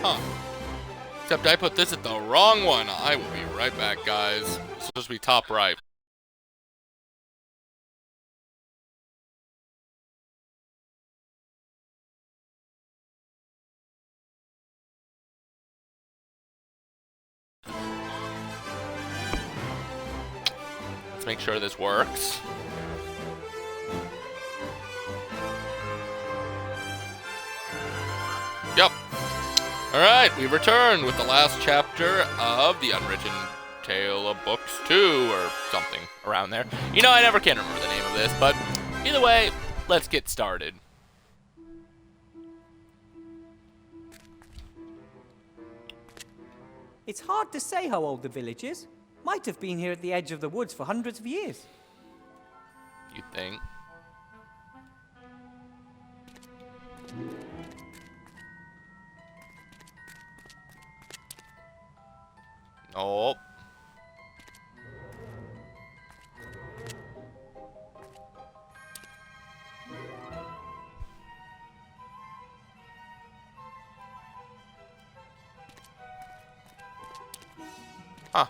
Huh. Except I put this at the wrong one. I will be right back, guys. It's supposed to be top right. Let's make sure this works. Yep. Alright, we returned with the last chapter of the Unwritten Tale of Books 2, or something around there. You know, I never can remember the name of this, but either way, let's get started. It's hard to say how old the village is. Might have been here at the edge of the woods for hundreds of years. You'd think. Nope. Huh.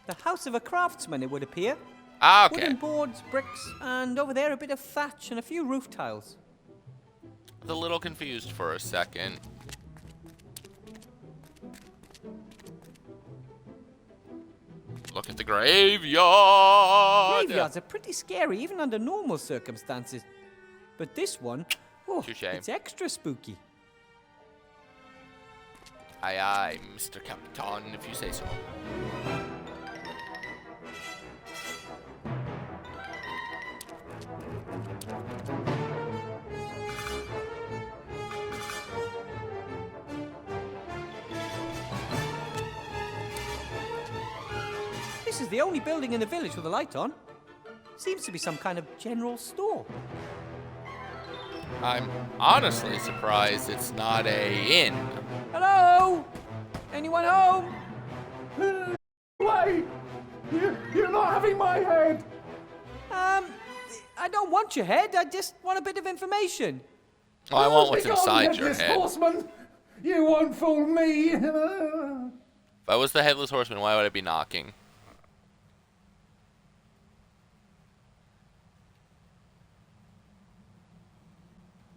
The house of a craftsman, it would appear. Ah, okay. Wooden boards, bricks, and over there a bit of thatch and a few roof tiles. I was a little confused for a second. Look at the graveyard! Graveyards are pretty scary, even under normal circumstances. But this one, oh, Touché. it's extra spooky. Aye, aye, Mr. Capitan, if you say so. This is the only building in the village with a light on. Seems to be some kind of general store. I'm honestly surprised it's not a inn. Hello? Anyone home? Wait! You're not having my head! I don't want your head. I just want a bit of information. Oh, I want what's Begone, inside your headless head. horseman! You won't fool me! If I was the Headless Horseman, why would I be knocking?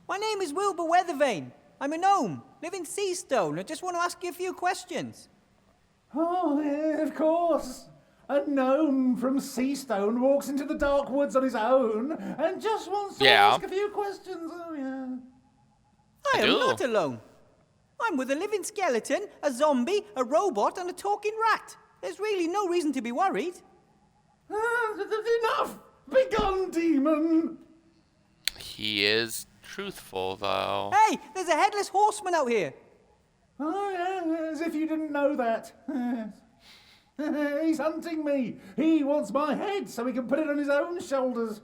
My name is Wilbur Weathervane. I'm a gnome, live in Seastone. I just want to ask you a few questions. Oh, yeah, of course. A gnome from Seastone walks into the dark woods on his own and just wants to ask a few questions. Oh, yeah. I am do. not alone. I'm with a living skeleton, a zombie, a robot, and a talking rat. There's really no reason to be worried. Enough! Begone, demon! He is truthful, though. Hey, there's a headless horseman out here. Oh, yeah, as if you didn't know that. He's hunting me. He wants my head so he can put it on his own shoulders.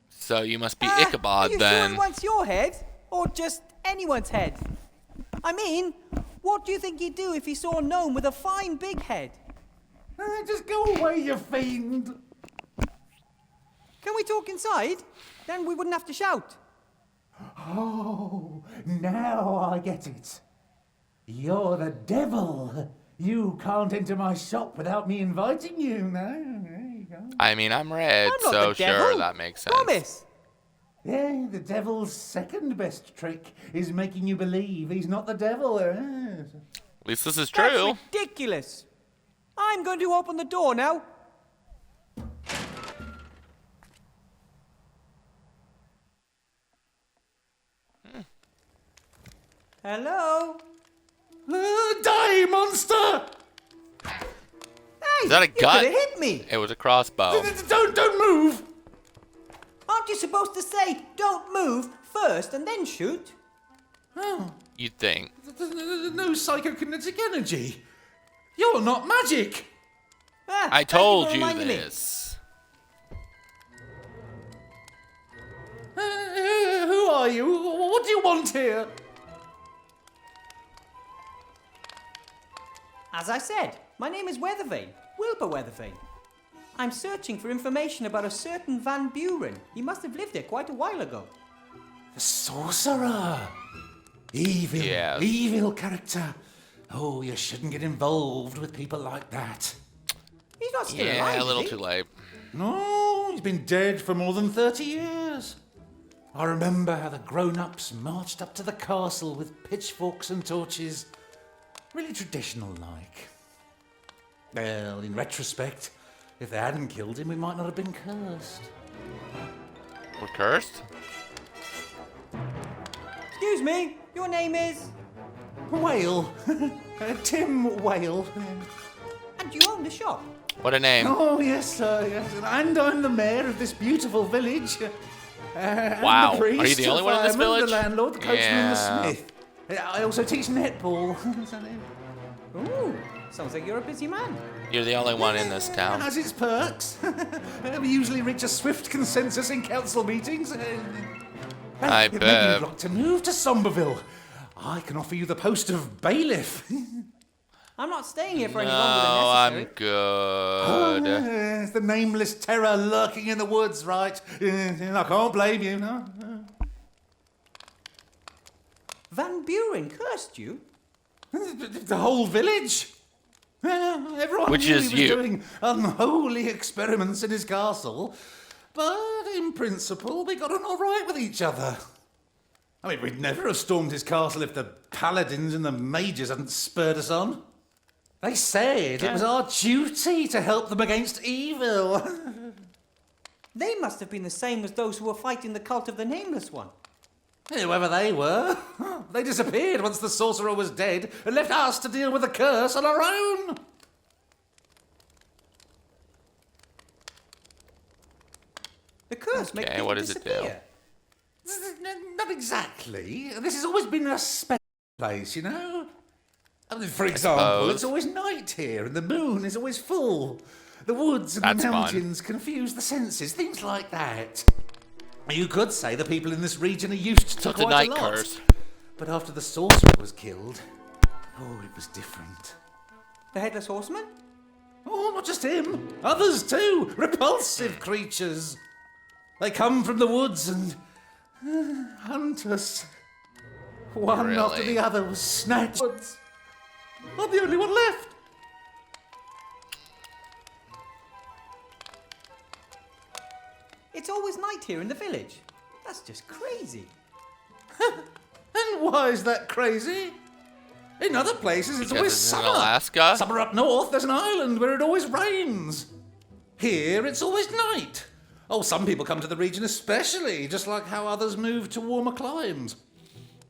So you must be Are Ichabod, you then. sure he wants your head? Or just anyone's head? I mean, what do you think he'd do if he saw a gnome with a fine big head? Just go away, you fiend. Can we talk inside? Then we wouldn't have to shout. Oh, now I get it. You're the devil. You can't enter my shop without me inviting you. No, there you go. I mean, I'm red, I'm not so the sure, devil. that makes sense. Promise. Yeah, the devil's second best trick is making you believe he's not the devil. At least this is That's true. ridiculous. I'm going to open the door now. Hello? Die, monster! Hey, Is that a you gun? could have hit me. It was a crossbow. Don't move! Aren't you supposed to say, don't move first and then shoot? Oh, You'd think. no psychokinetic energy. You're not magic. Ah, I thank you told for you reminding me. this. Who are you? What do you want here? As I said, my name is Weathervane, Wilbur Weathervane. I'm searching for information about a certain Van Buren. He must have lived there quite a while ago. The sorcerer. Evil character. Oh, you shouldn't get involved with people like that. He's not still alive, Yeah, a is little he? too late. No, he's been dead for more than 30 years. I remember how the grown-ups marched up to the castle with pitchforks and torches. Really traditional-like. Well, in retrospect, if they hadn't killed him, we might not have been cursed. We're cursed? Excuse me, your name is? Whale. Tim Whale. And you own the shop? What a name. Oh, yes, sir, yes. And I'm the mayor of this beautiful village. Wow. And the priest, Are you the only one in this fireman, village? The landlord, the coachman, and the Yeah. smith. I also teach netball. Ooh, sounds like you're a busy man. You're the only one in this town. Has its perks. We usually reach a swift consensus in council meetings. I Maybe bet. you'd like to move to Somberville. I can offer you the post of bailiff. I'm not staying here for any No, longer than I'm necessary. good. It's the nameless terror lurking in the woods, right? I can't blame you, no. Van Buren cursed you? The whole village. Everyone Which knew is he was you. doing unholy experiments in his castle. But in principle, we got on all right with each other. I mean, we'd never have stormed his castle if the paladins and the mages hadn't spurred us on. They said it was our duty to help them against evil. They must have been the same as those who were fighting the cult of the Nameless One. Whoever they were, they disappeared once the sorcerer was dead and left us to deal with the curse on our own. The curse makes Okay, people what does it do? disappear. Not exactly. This has always been a special place, you know? I mean, for example, suppose. it's always night here and the moon is always full. The woods and That's the fun. mountains confuse the senses, things like that. You could say the people in this region are used to So it's a quite night a lot. curse. But after the sorcerer was killed, oh, it was different. The Headless Horseman? Oh, not just him. Others too. Repulsive creatures. They come from the woods and hunt us. One after Really? the other was snatched. I'm the only one left. It's always night here in the village. That's just crazy. And why is that crazy? In other places, it's Because always it's in summer. Alaska? Summer up north, there's an island where it always rains. Here, it's always night. Oh, some people come to the region especially, just like how others move to warmer climes.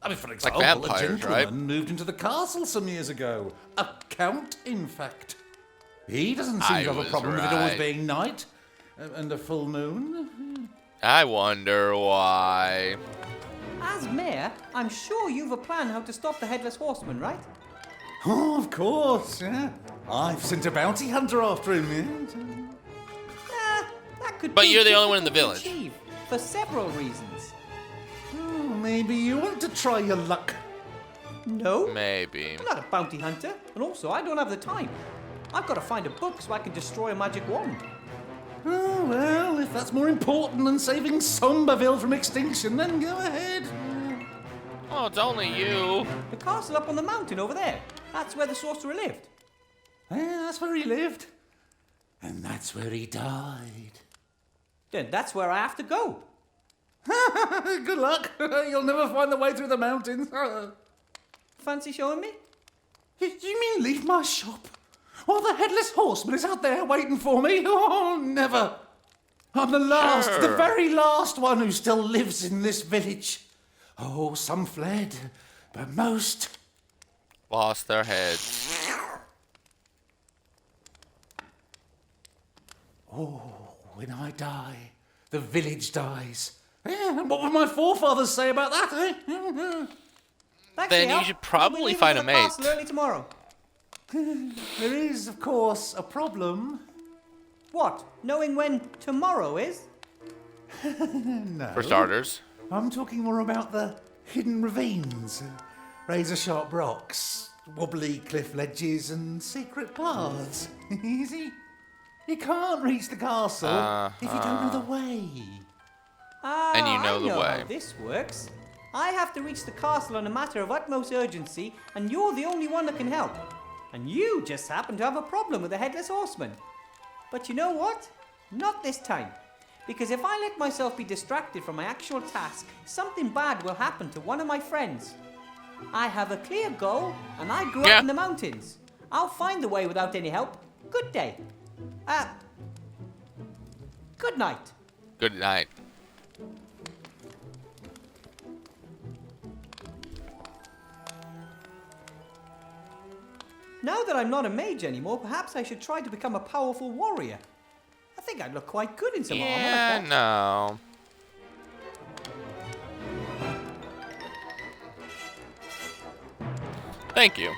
I mean, for example, vampires, a gentleman right? moved into the castle some years ago. A count, in fact. He doesn't seem I to have a was problem with it always right. being night and a full moon. I wonder why. As mayor, I'm sure you've a plan how to stop the Headless Horseman, right? Oh, of course, yeah. I've sent a bounty hunter after him, yeah. That could But be you're the only one in the difficult to village. achieve, for several reasons. Oh, maybe you want to try your luck. No, Maybe. I'm not a bounty hunter, and also I don't have the time. I've got to find a book so I can destroy a magic wand. Oh, well, if that's more important than saving Somberville from extinction, then go ahead. Oh, it's only you. The castle up on the mountain over there. That's where the sorcerer lived. Yeah, that's where he lived. And that's where he died. Then that's where I have to go. Good luck. You'll never find the way through the mountains. Fancy showing me? You mean leave my shop? While the Headless Horseman is out there waiting for me? Oh, never. I'm the last, the Sure. very last one who still lives in this village. Oh, some fled, but most... Lost their heads. Oh, when I die, the village dies. Yeah, and what would my forefathers say about that, eh? Thanks Then for your you help. should probably I'll be leaving find for a the mate. castle early tomorrow. There is, of course, a problem. What? Knowing when tomorrow is? No. For starters. I'm talking more about the hidden ravines, razor-sharp rocks, wobbly cliff ledges, and secret paths. Easy. You can't reach the castle if you don't know the way. Ah, And you know I the know way. how this works. I have to reach the castle on a matter of utmost urgency, and you're the only one that can help. And you just happen to have a problem with the Headless Horseman. But you know what? Not this time. Because if I let myself be distracted from my actual task, something bad will happen to one of my friends. I have a clear goal, and I grew up in the mountains. I'll find the way without any help. Good day. Good night. Good night. Now that I'm not a mage anymore, perhaps I should try to become a powerful warrior. I think I'd look quite good in some armor like that. No. Thank you.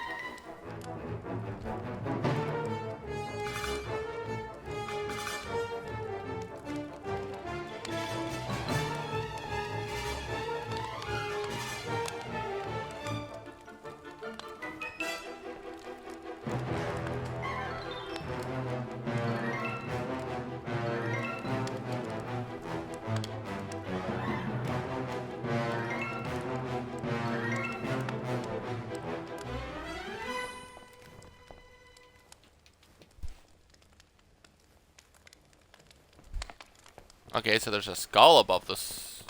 Okay, so there's a skull above this.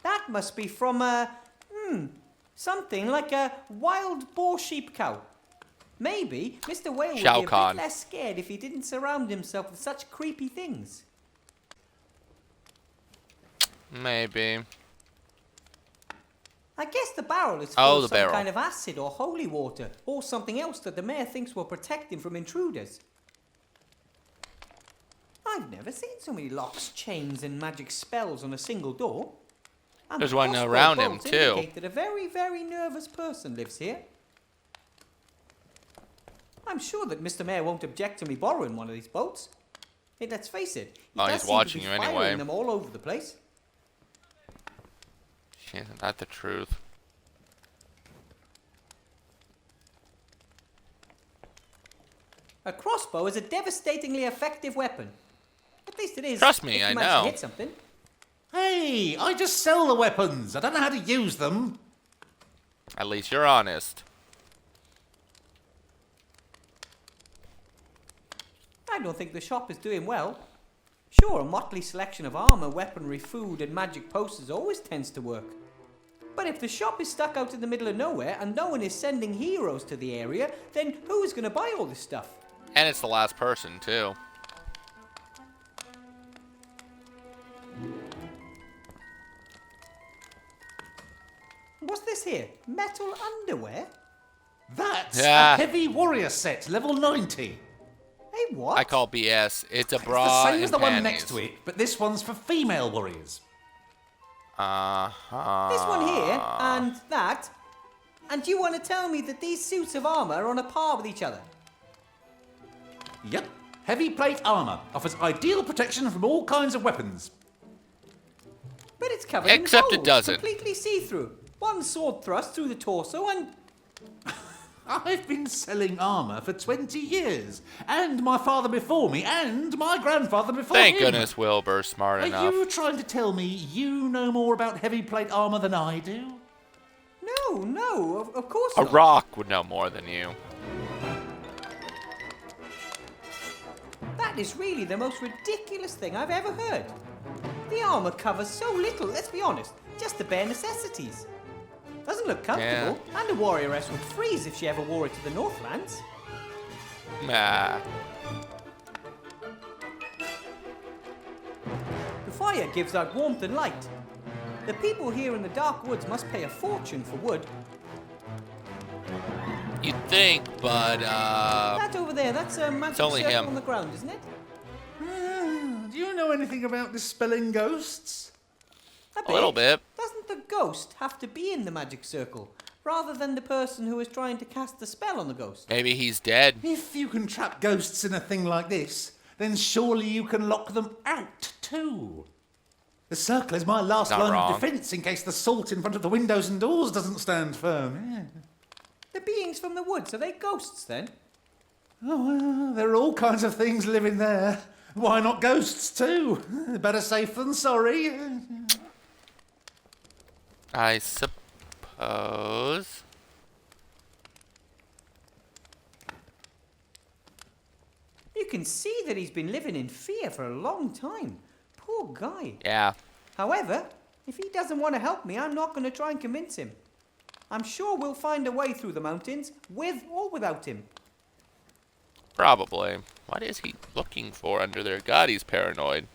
That must be from something like a wild boar sheep cow. Maybe Mr. Whale would be a bit less scared if he didn't surround himself with such creepy things. Maybe. I guess the barrel is full of some kind of acid or holy water, or something else that the mayor thinks will protect him from intruders. I've never seen so many locks, chains, and magic spells on a single door. And there's one around him, too. Indicate that a very, very nervous person lives here. I'm sure that Mr. Mayor won't object to me borrowing one of these boats. Hey, let's face it, he's watching you anyway. Firing them all over the place. Isn't that the truth? A crossbow is a devastatingly effective weapon. At least it is. Trust me, I know. Hit something. Hey, I just sell the weapons. I don't know how to use them. At least you're honest. I don't think the shop is doing well. Sure, a motley selection of armor, weaponry, food, and magic posters always tends to work. But if the shop is stuck out in the middle of nowhere and no one is sending heroes to the area, then who is going to buy all this stuff? And it's the last person, too. What's this here? Metal underwear? That's a heavy warrior set, level 90. Hey, what? I call BS. It's a bra It's the same and as the one panties. next to it, but this one's for female warriors. This one here, and that. And you want to tell me that these suits of armor are on a par with each other? Yep. Heavy plate armor offers ideal protection from all kinds of weapons. But it's covered Except in it doesn't. Completely see-through. One sword thrust through the torso and... I've been selling armor for 20 years. And my father before me, and my grandfather before Thank him. goodness Wilbur's smart enough. Are you trying to tell me you know more about heavy plate armor than I do? No, of course A not. rock would know more than you. That is really the most ridiculous thing I've ever heard. The armor covers so little, let's be honest. Just the bare necessities. Doesn't look comfortable, and a warrioress would freeze if she ever wore it to the Northlands. Nah. The fire gives out warmth and light. The people here in the dark woods must pay a fortune for wood. You'd think, but, That over there, that's a magic only circle him. on the ground, isn't it? Do you know anything about dispelling ghosts? a little bit. Doesn't the ghost have to be in the magic circle, rather than the person who is trying to cast the spell on the ghost? Maybe he's dead. If you can trap ghosts in a thing like this, then surely you can lock them out too. The circle is my last Not line wrong. of defence in case the salt in front of the windows and doors doesn't stand firm. Yeah. The beings from the woods, are they ghosts then? Oh, well, there are all kinds of things living there. Why not ghosts too? Better safe than sorry. I suppose. You can see that he's been living in fear for a long time. Poor guy. Yeah. However, if he doesn't want to help me, I'm not going to try and convince him. I'm sure we'll find a way through the mountains, with or without him. Probably. What is he looking for under there? God, he's paranoid.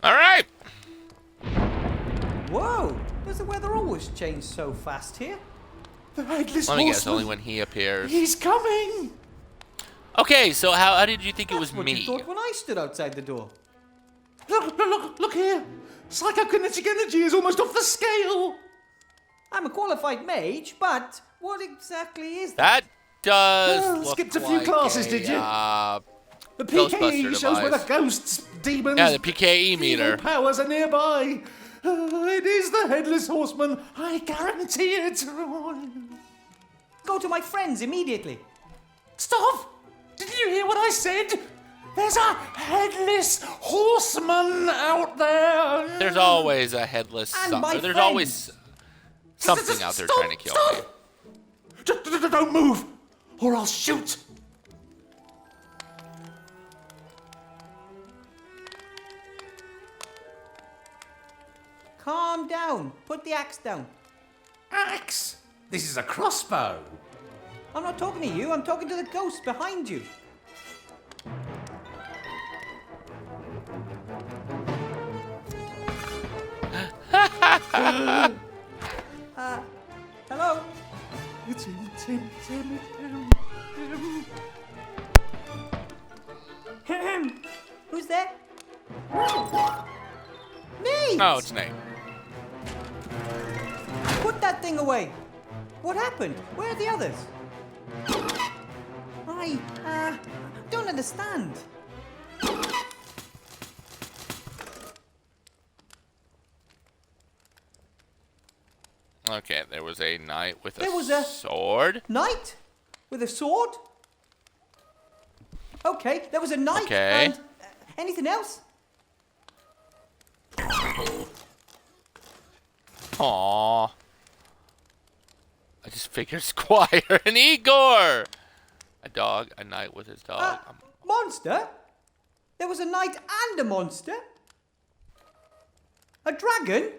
All right. Whoa! Does the weather always change so fast here? The headless Let me guess, horseman. only when he appears. He's coming. Okay, so how did you think it was That's what me? you thought when I stood outside the door. Look here. Psychokinetic energy is almost off the scale. I'm a qualified mage, but what exactly is that? That does Oh, look skipped a few like classes, a, did you? The Ghostbuster PKE shows where the device. ghosts, demons, Yeah, the PKE evil meter. powers are nearby. It is the headless horseman. I guarantee it. Go to my friends immediately. Stop! Did you hear what I said? There's a headless horseman out there. There's always a headless And something. my There's friends. always something out there trying to kill me. Just don't move, or I'll shoot. Calm down. Put the axe down. Axe! This is a crossbow. I'm not talking to you. I'm talking to the ghost behind you. Hello? It's him. Who's there? Nate! Oh, it's Nate. Put that thing away. What happened? Where are the others? I don't understand. Okay, there was a knight with There was a- sword. Knight? With a sword? Okay, there was a knight Okay. and... anything else? Aww. I just figured Squire and Igor. A dog, a knight with his dog. Monster? There was a knight and a monster? A dragon?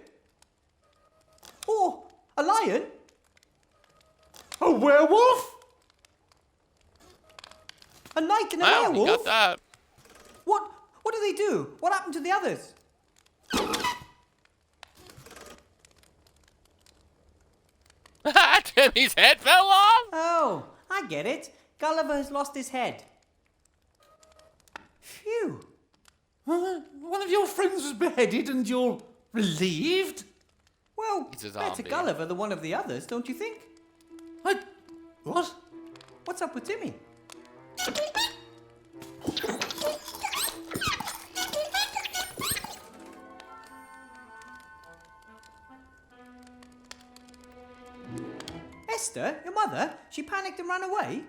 Or a lion? A werewolf? A knight and a Wow, you werewolf? got that. What do they do? What happened to the others? Timmy's head fell off. Oh, I get it. Gulliver has lost his head. Phew. One of your friends was beheaded and you're relieved? Well, He's a better zombie. Gulliver than one of the others, don't you think? What? What's up with Timmy? Esther, your mother, she panicked and ran away?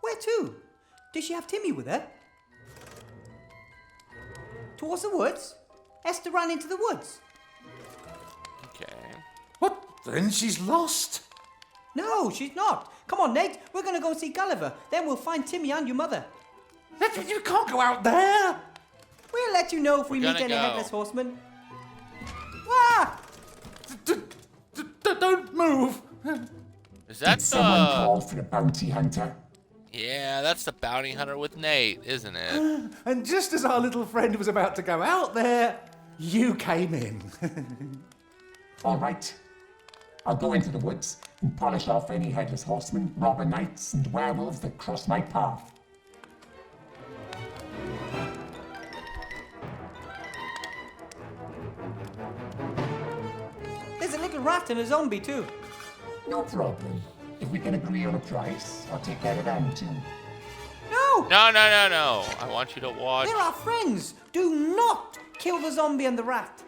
Where to? Did she have Timmy with her? Towards the woods? Esther ran into the woods. Okay. What? Then she's lost. No, she's not. Come on, Nate. We're going to go see Gulliver. Then we'll find Timmy and your mother. You can't go out there. We'll let you know if we We're meet gonna any go. headless horsemen. Ah! Don't move. Is that Someone the... call for a bounty hunter. Yeah, that's the bounty hunter with Nate, isn't it? And just as our little friend was about to go out there, you came in. All right. I'll go into the woods and polish off any headless horsemen, robber knights, and werewolves that cross my path. There's a little rat and a zombie too. No problem. If we can agree on a price, I'll take care of them too. No! No. I want you to watch. They're our friends. Do not kill the zombie and the rat.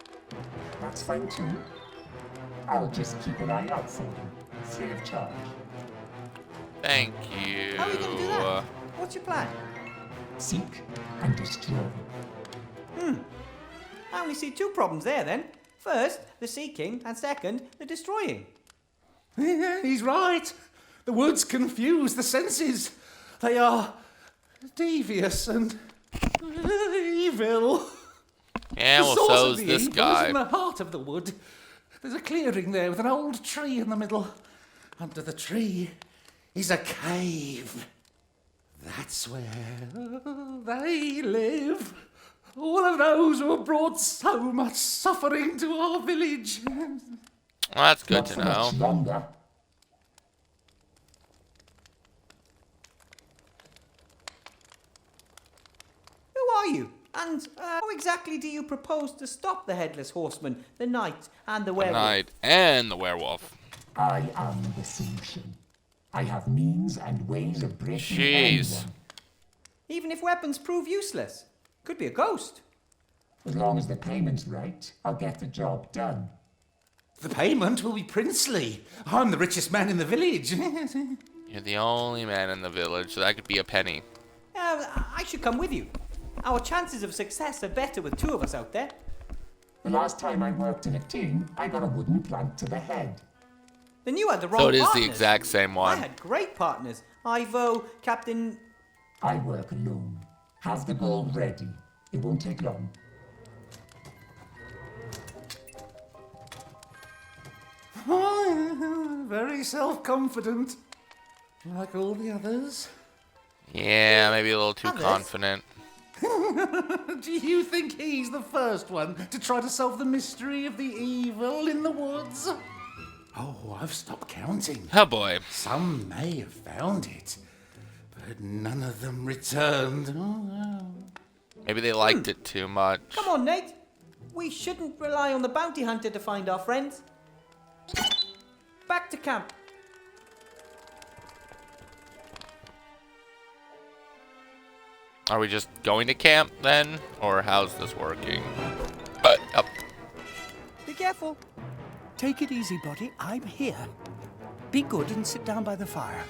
That's fine too. I'll just keep an eye out for them, free of charge. Thank you. How are you going to do that? What's your plan? Seek and destroy. I only see two problems there then. First, the seeking, and second, the destroying. He's right. The woods confuse the senses. They are devious and evil. Yeah, The well, source of so's the this evil is guy. in the heart of the wood. There's a clearing there with an old tree in the middle. Under the tree is a cave. That's where they live. All of those who have brought so much suffering to our village. Well, that's good Not to for know. much longer. Who are you? And how exactly do you propose to stop the Headless Horseman, the Knight, and the Werewolf? Knight and the werewolf. I am the solution. I have means and ways of breaking Jeez. anyone. Even if weapons prove useless. Could be a ghost. As long as the payment's right, I'll get the job done. The payment will be princely. I'm the richest man in the village. You're the only man in the village, so that could be a penny. I should come with you. Our chances of success are better with two of us out there. The last time I worked in a team, I got a wooden plank to the head. Then you had the wrong So it is partners. the exact same I one. had great partners. Ivo, Captain... I work alone. Have the gold ready. It won't take long. Very self-confident. Like all the others. Yeah, maybe a little too Others? confident. Do you think he's the first one to try to solve the mystery of the evil in the woods? Oh, I've stopped counting. Oh boy. Some may have found it, but none of them returned. Oh, Maybe they liked it too much. Come on, Nate. We shouldn't rely on the bounty hunter to find our friends. Back to camp. Are we just going to camp then? Or how's this working? Up. Be careful. Take it easy, buddy. I'm here. Be good and sit down by the fire.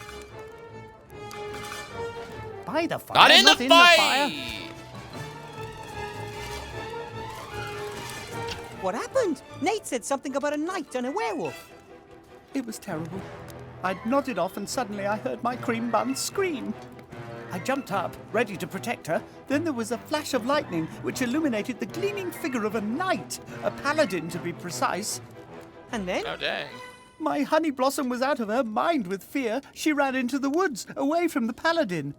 By the fire? Not in the fire. fight! What happened? Nate said something about a knight and a werewolf. It was terrible. I'd nodded off and suddenly I heard my cream bun scream. I jumped up, ready to protect her. Then there was a flash of lightning which illuminated the gleaming figure of a knight, a paladin to be precise. And then? Oh, dang. My honey blossom was out of her mind with fear. She ran into the woods, away from the paladin.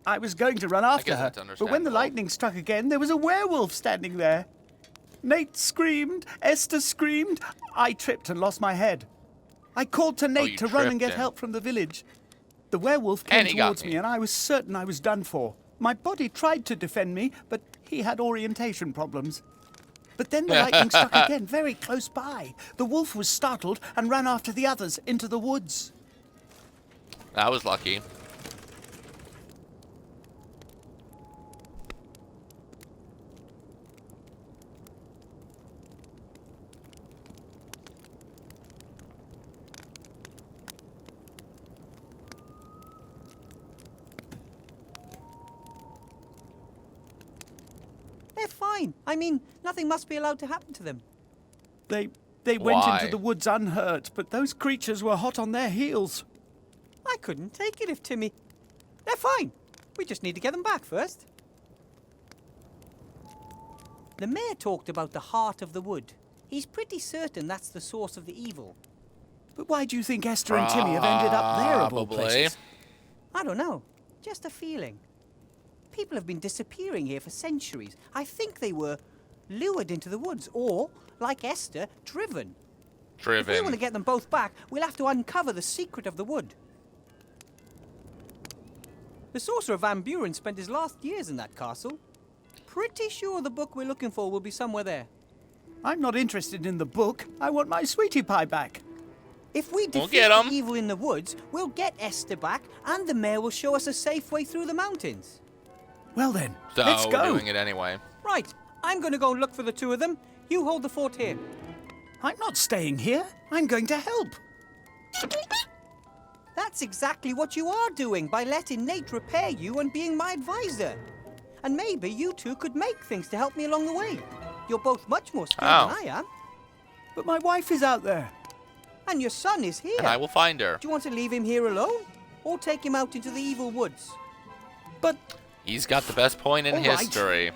I was going to run after guess her, that's but when the understandable. lightning struck again, there was a werewolf standing there. Nate screamed, Esther screamed. I tripped and lost my head. I called to you Nate to run and tripped get him. help from the village. The werewolf came And he got towards me, me. and I was certain I was done for. My body tried to defend me, but he had orientation problems. But then the lightning struck again, very close by. The wolf was startled and ran after the others into the woods. That was lucky. They're fine. I mean, nothing must be allowed to happen to them. They went Why? into the woods unhurt, but those creatures were hot on their heels. I couldn't take it if Timmy... They're fine. We just need to get them back first. The mayor talked about the heart of the wood. He's pretty certain that's the source of the evil. But why do you think Esther and Timmy have ended up there of all Probably. places? I don't know. Just a feeling. People have been disappearing here for centuries. I think they were lured into the woods or, like Esther, driven. If we want to Driven. get them both back, we'll have to uncover the secret of the wood. The sorcerer Van Buren spent his last years in that castle. Pretty sure the book we're looking for will be somewhere there. I'm not interested in the book. I want my sweetie pie back. If we defeat get the 'em. evil in the woods, we'll get Esther back, and the mayor will show us a safe way through the mountains. Well then, So let's we're go. doing it anyway. Right, I'm going to go and look for the two of them. You hold the fort here. I'm not staying here. I'm going to help. That's exactly what you are doing by letting Nate repair you and being my advisor. And maybe you two could make things to help me along the way. You're both much more skilled than I am. But my wife is out there. And your son is here. And I will find her. Do you want to leave him here alone? Or take him out into the evil woods? But He's got the best point in All right. history.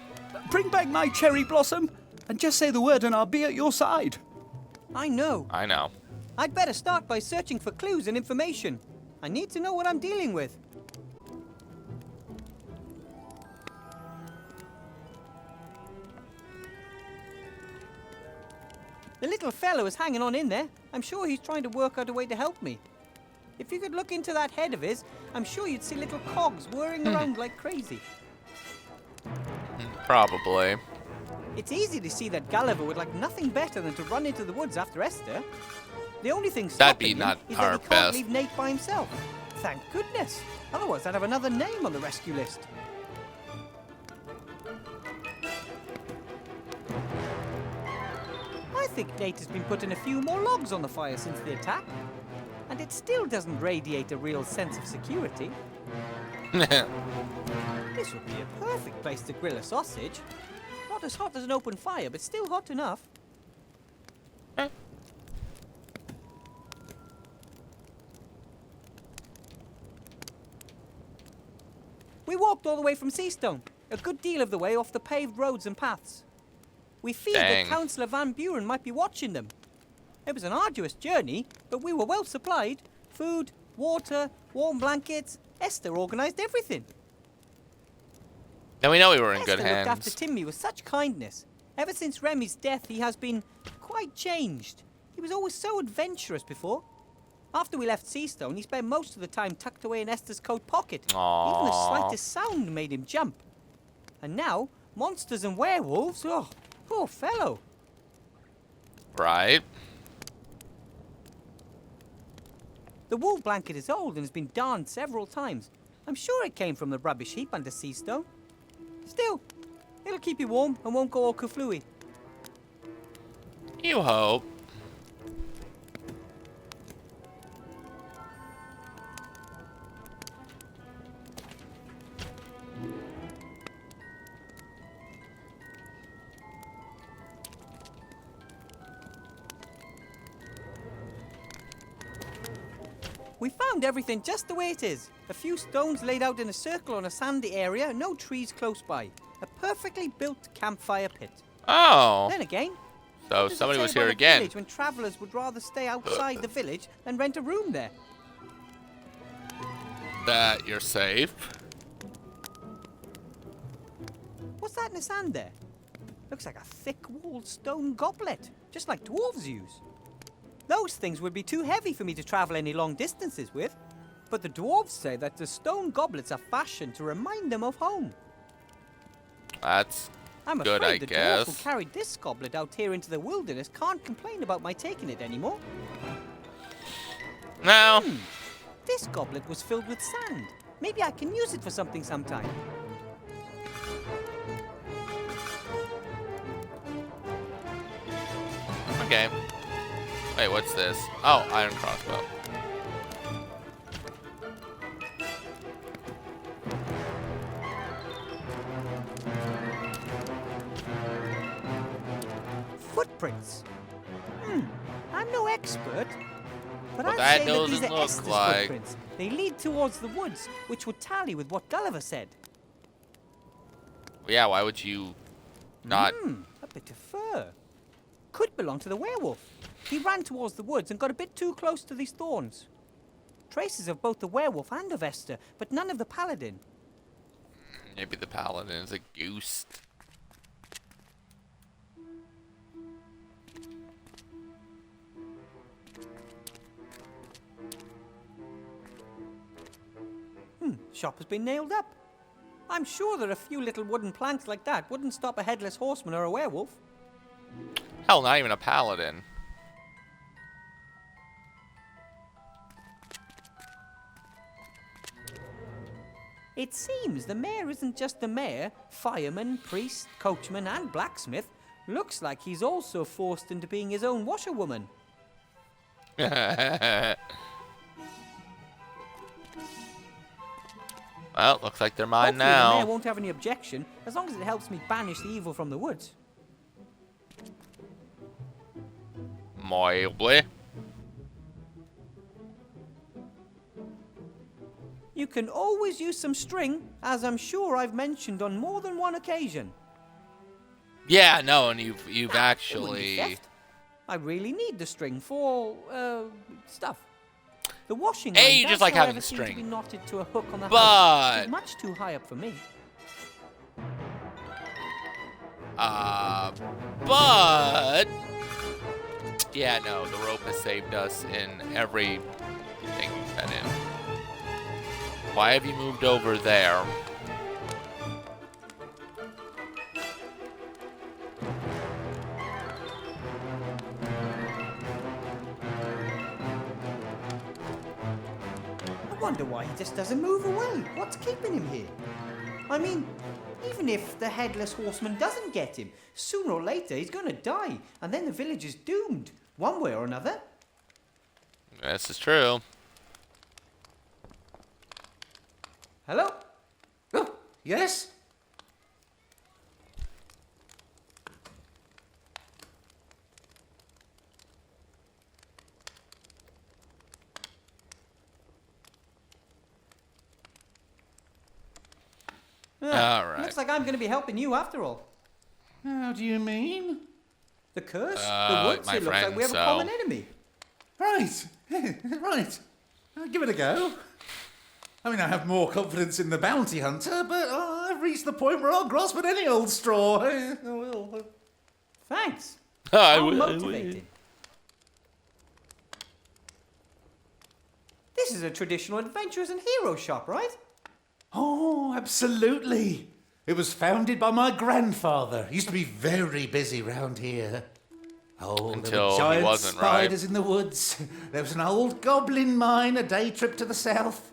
bring back my cherry blossom and just say the word and I'll be at your side. I know. I know. I'd better start by searching for clues and information. I need to know what I'm dealing with. The little fellow is hanging on in there. I'm sure he's trying to work out a way to help me. If you could look into that head of his, I'm sure you'd see little cogs whirring around like crazy. Probably. It's easy to see that Gulliver would like nothing better than to run into the woods after Esther. The only thing That'd be stopping him not is our that he can't best. leave Nate by himself. Thank goodness. Otherwise, I'd have another name on the rescue list. I think Nate has been putting a few more logs on the fire since the attack. And it still doesn't radiate a real sense of security. This would be a perfect place to grill a sausage. Not as hot as an open fire, but still hot enough. We walked all the way from Seastone, a good deal of the way off the paved roads and paths. We feared Dang. that Councillor Van Buren might be watching them. It was an arduous journey, but we were well supplied. Food, water, warm blankets. Esther organised everything. Then we know we were in Esther good looked after hands. Timmy with such kindness. Ever since Remy's death, he has been quite changed. He was always so adventurous before. After we left Seastone, he spent most of the time tucked away in Esther's coat pocket. Even the Aww. slightest sound made him jump. And now, monsters and werewolves, oh, poor fellow. Right. The wool blanket is old and has been darned several times. I'm sure it came from the rubbish heap under Seastone. Still, it'll keep you warm and won't go all kaflooey. You hope. We found everything just the way it is. A few stones laid out in a circle on a sandy area, no trees close by. A perfectly built campfire pit. Oh. Then again, So what does it somebody say was about here a again. village when travellers would rather stay outside the village than rent a room there? That you're safe. What's that in the sand there? Looks like a thick-walled stone goblet, just like dwarves use. Those things would be too heavy for me to travel any long distances with. But the dwarves say that the stone goblets are fashioned to remind them of home. That's I'm good, afraid I the dwarf guess. who carried this goblet out here into the wilderness can't complain about my taking it anymore. No. This goblet was filled with sand. Maybe I can use it for something sometime. Okay. Wait, what's this? Oh, iron crossbow. Footprints. I'm no expert, but Well, I'd that say that these doesn't are look Esther's like- footprints. They lead towards the woods, which would tally with what Gulliver said. Yeah, why would you not? A bit of fur. Could belong to the werewolf. He ran towards the woods and got a bit too close to these thorns. Traces of both the werewolf and of Esther, but none of the paladin. Maybe the paladin is a goose. Shop has been nailed up. I'm sure that a few little wooden planks like that wouldn't stop a headless horseman or a werewolf. Hell, not even a paladin. It seems the mayor isn't just the mayor, fireman, priest, coachman, and blacksmith, Looks like he's also forced into being his own washerwoman. Well, looks like they're mine Hopefully the mayor now. won't have any objection, as long as it helps me banish the evil from the woods. Mildly. You can always use some string, as I'm sure I've mentioned on more than one occasion. Yeah, no, and you've It wouldn't be actually. theft. I really need the string for, stuff. The washing Hey, line you just does, like having however, seem string. to be knotted to a hook on the house, But- which is much too high up for me. But yeah, no, the rope has saved us in every thing we've been in. Why have you moved over there? I wonder why he just doesn't move away. What's keeping him here? I mean, even if the headless horseman doesn't get him, sooner or later he's gonna die, and then the village is doomed, one way or another. This is true. Hello? Oh, yes? All right. Looks like I'm gonna be helping you after all. How do you mean? The curse? The woods? my It looks like friend, we have a so- common enemy. Right, right. I'll give it a go. I mean, I have more confidence in the bounty hunter, but I've reached the point where I'll grasp at any old straw. I will. Thanks. I I'm will- motivated. This is a traditional adventurers and heroes shop, right? Oh, absolutely. It was founded by my grandfather. He used to be very busy round here. Oh, there Until were he giant wasn't, right? spiders in the woods. There was an old goblin mine a day trip to the south.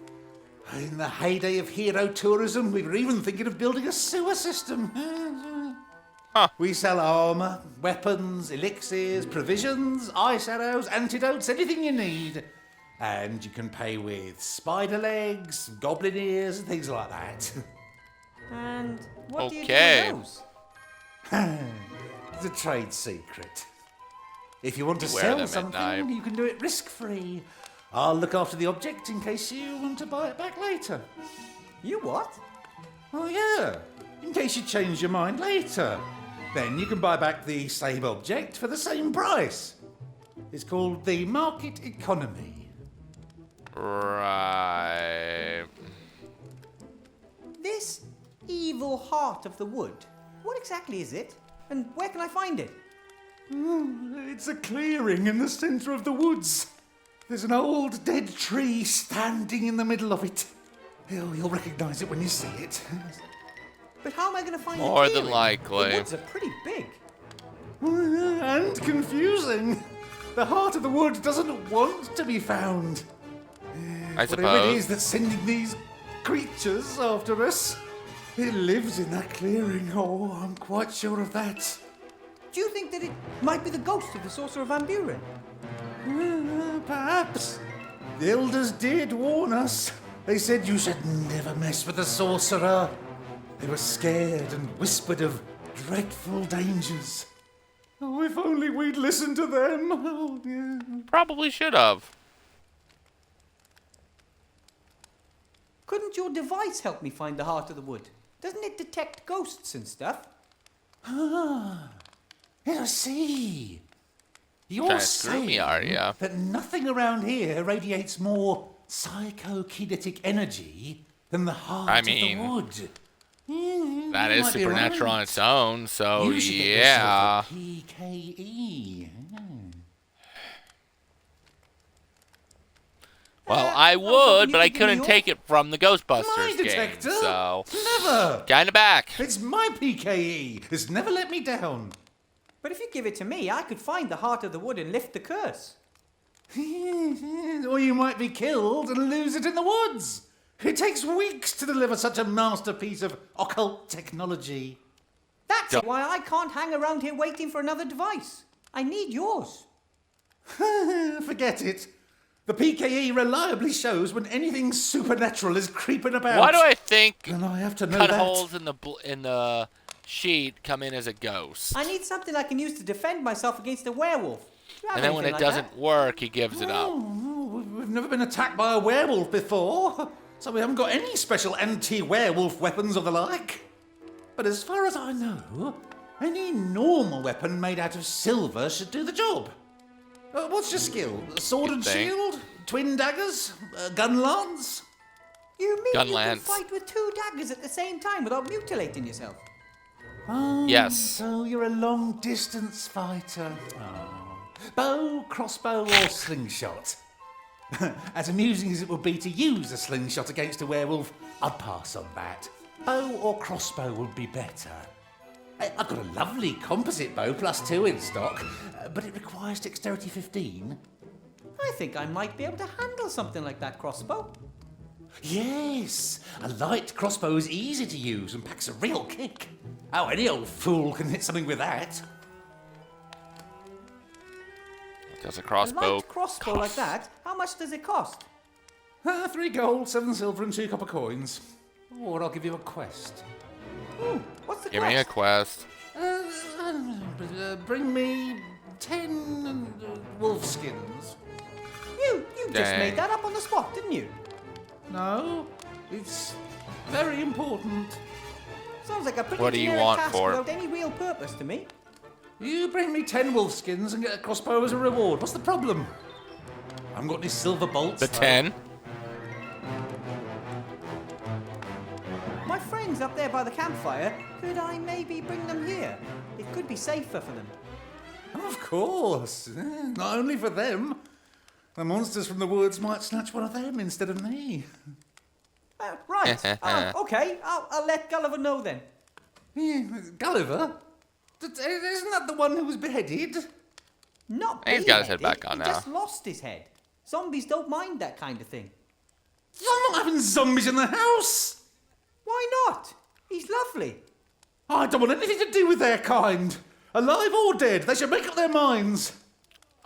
In the heyday of hero tourism, we were even thinking of building a sewer system. Huh. We sell armor, weapons, elixirs, provisions, ice arrows, antidotes, anything you need. And you can pay with spider legs, goblin ears, and things like that. And what do you do Okay. with those? It's a trade secret. If you want to You wear sell them at something, night. you can do it risk-free. I'll look after the object in case you want to buy it back later. You what? Oh yeah, in case you change your mind later. Then you can buy back the same object for the same price. It's called the market economy. Right. This evil heart of the wood. What exactly is it? And where can I find it? It's a clearing in the centre of the woods. There's an old dead tree standing in the middle of it. You'll recognise it when you see it. But how am I going to find More the than clearing? likely. The woods are pretty big. And confusing. The heart of the wood doesn't want to be found. I Whatever it suppose. is that's sending these creatures after us, it lives in that clearing. Oh, I'm quite sure of that. Do you think that it might be the ghost of the sorcerer Van Buren? Perhaps. The elders did warn us. They said you should never mess with the sorcerer. They were scared and whispered of dreadful dangers. Oh, if only we'd listened to them. Oh, yeah. Probably should have. Couldn't your device help me find the heart of the wood? Doesn't it detect ghosts and stuff? Ah, I see. You're Trying to screw me, saying are ya? that nothing around here radiates more psychokinetic energy than the heart I mean, of the wood. That is supernatural on its own, so You should get yeah. yourself a PKE. Well, I hoping would, you but I could give me couldn't yours. take it from the My Ghostbusters game, detector? so Never. kinda back. It's my PKE. It's never let me down. But if you give it to me, I could find the heart of the wood and lift the curse. Or you might be killed and lose it in the woods. It takes weeks to deliver such a masterpiece of occult technology. That's Don't- why I can't hang around here waiting for another device. I need yours. Forget it. The PKE reliably shows when anything supernatural is creeping about. Why do I think And I have to know cut that. holes in the sheet come in as a ghost? I need something I can use to defend myself against a werewolf. Do you have And then when it anything like doesn't that? work, he gives it up. Oh, we've never been attacked by a werewolf before, so we haven't got any special anti-werewolf weapons or the like. But as far as I know, any normal weapon made out of silver should do the job. What's your skill? Sword and Think. shield? Twin daggers? Gun lance? You mean Gun you lance. can fight with 2 daggers at the same time without mutilating yourself? Oh, Yes. So you're a long-distance fighter. Oh. Bow, crossbow, or slingshot? As amusing as it would be to use a slingshot against a werewolf, I'd pass on that. Bow or crossbow would be better. I've got a lovely composite bow +2 in stock, but it requires dexterity 15. I think I might be able to handle something like that crossbow. Yes, a light crossbow is easy to use and packs a real kick. Oh, any old fool can hit something with that. Does a A crossbow light crossbow like that, how much does it cost? 3 gold, 7 silver, and 2 copper coins. Or I'll give you a quest. What's the Give me a quest? quest. Bring me 10 wolf skins. You just Dang. made that up on the spot, didn't you? No, it's very important. Sounds like a pretty What do you generic want task for it? without any real purpose to me. You bring me 10 wolf skins and get a crossbow as a reward. What's the problem? I haven't got any silver bolts. The though. 10. My friends up there by the campfire, could I maybe bring them here? It could be safer for them. Of course. Not only for them. The monsters from the woods might snatch one of them instead of me. Right. Okay, I'll let Gulliver know then. Yeah, Gulliver? Isn't that the one who was beheaded? Not He's got his head beheaded, back on he now. just lost his head. Zombies don't mind that kind of thing. I'm not having zombies in the house. Why not? He's lovely. I don't want anything to do with their kind. Alive or dead, they should make up their minds.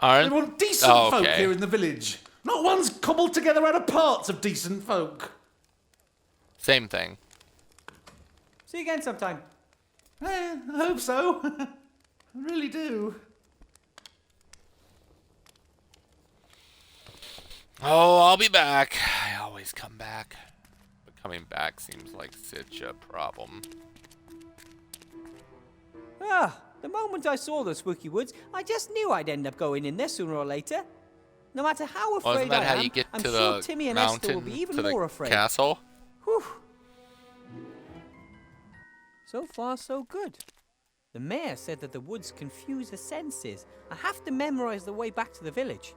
They Aren't? want decent Oh, folk okay. here in the village. Not ones cobbled together out of parts of decent folk. Same thing. See you again sometime. I hope so. I really do. Oh, I'll be back. I always come back. But coming back seems like such a problem. The moment I saw the spooky woods, I just knew I'd end up going in there sooner or later. No matter how Well, afraid isn't that I how am, you get I'm to sure the Timmy and Esther will mountain, be even to more the afraid. castle? Whew. So far, so good. The mayor said that the woods confuse the senses. I have to memorize the way back to the village.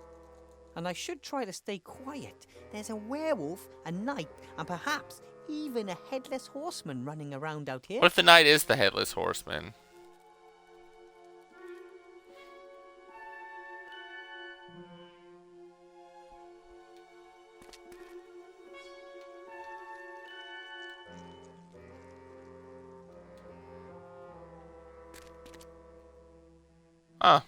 And I should try to stay quiet. There's a werewolf, a knight, and perhaps even a headless horseman running around out here. What if the knight is the headless horseman? Huh.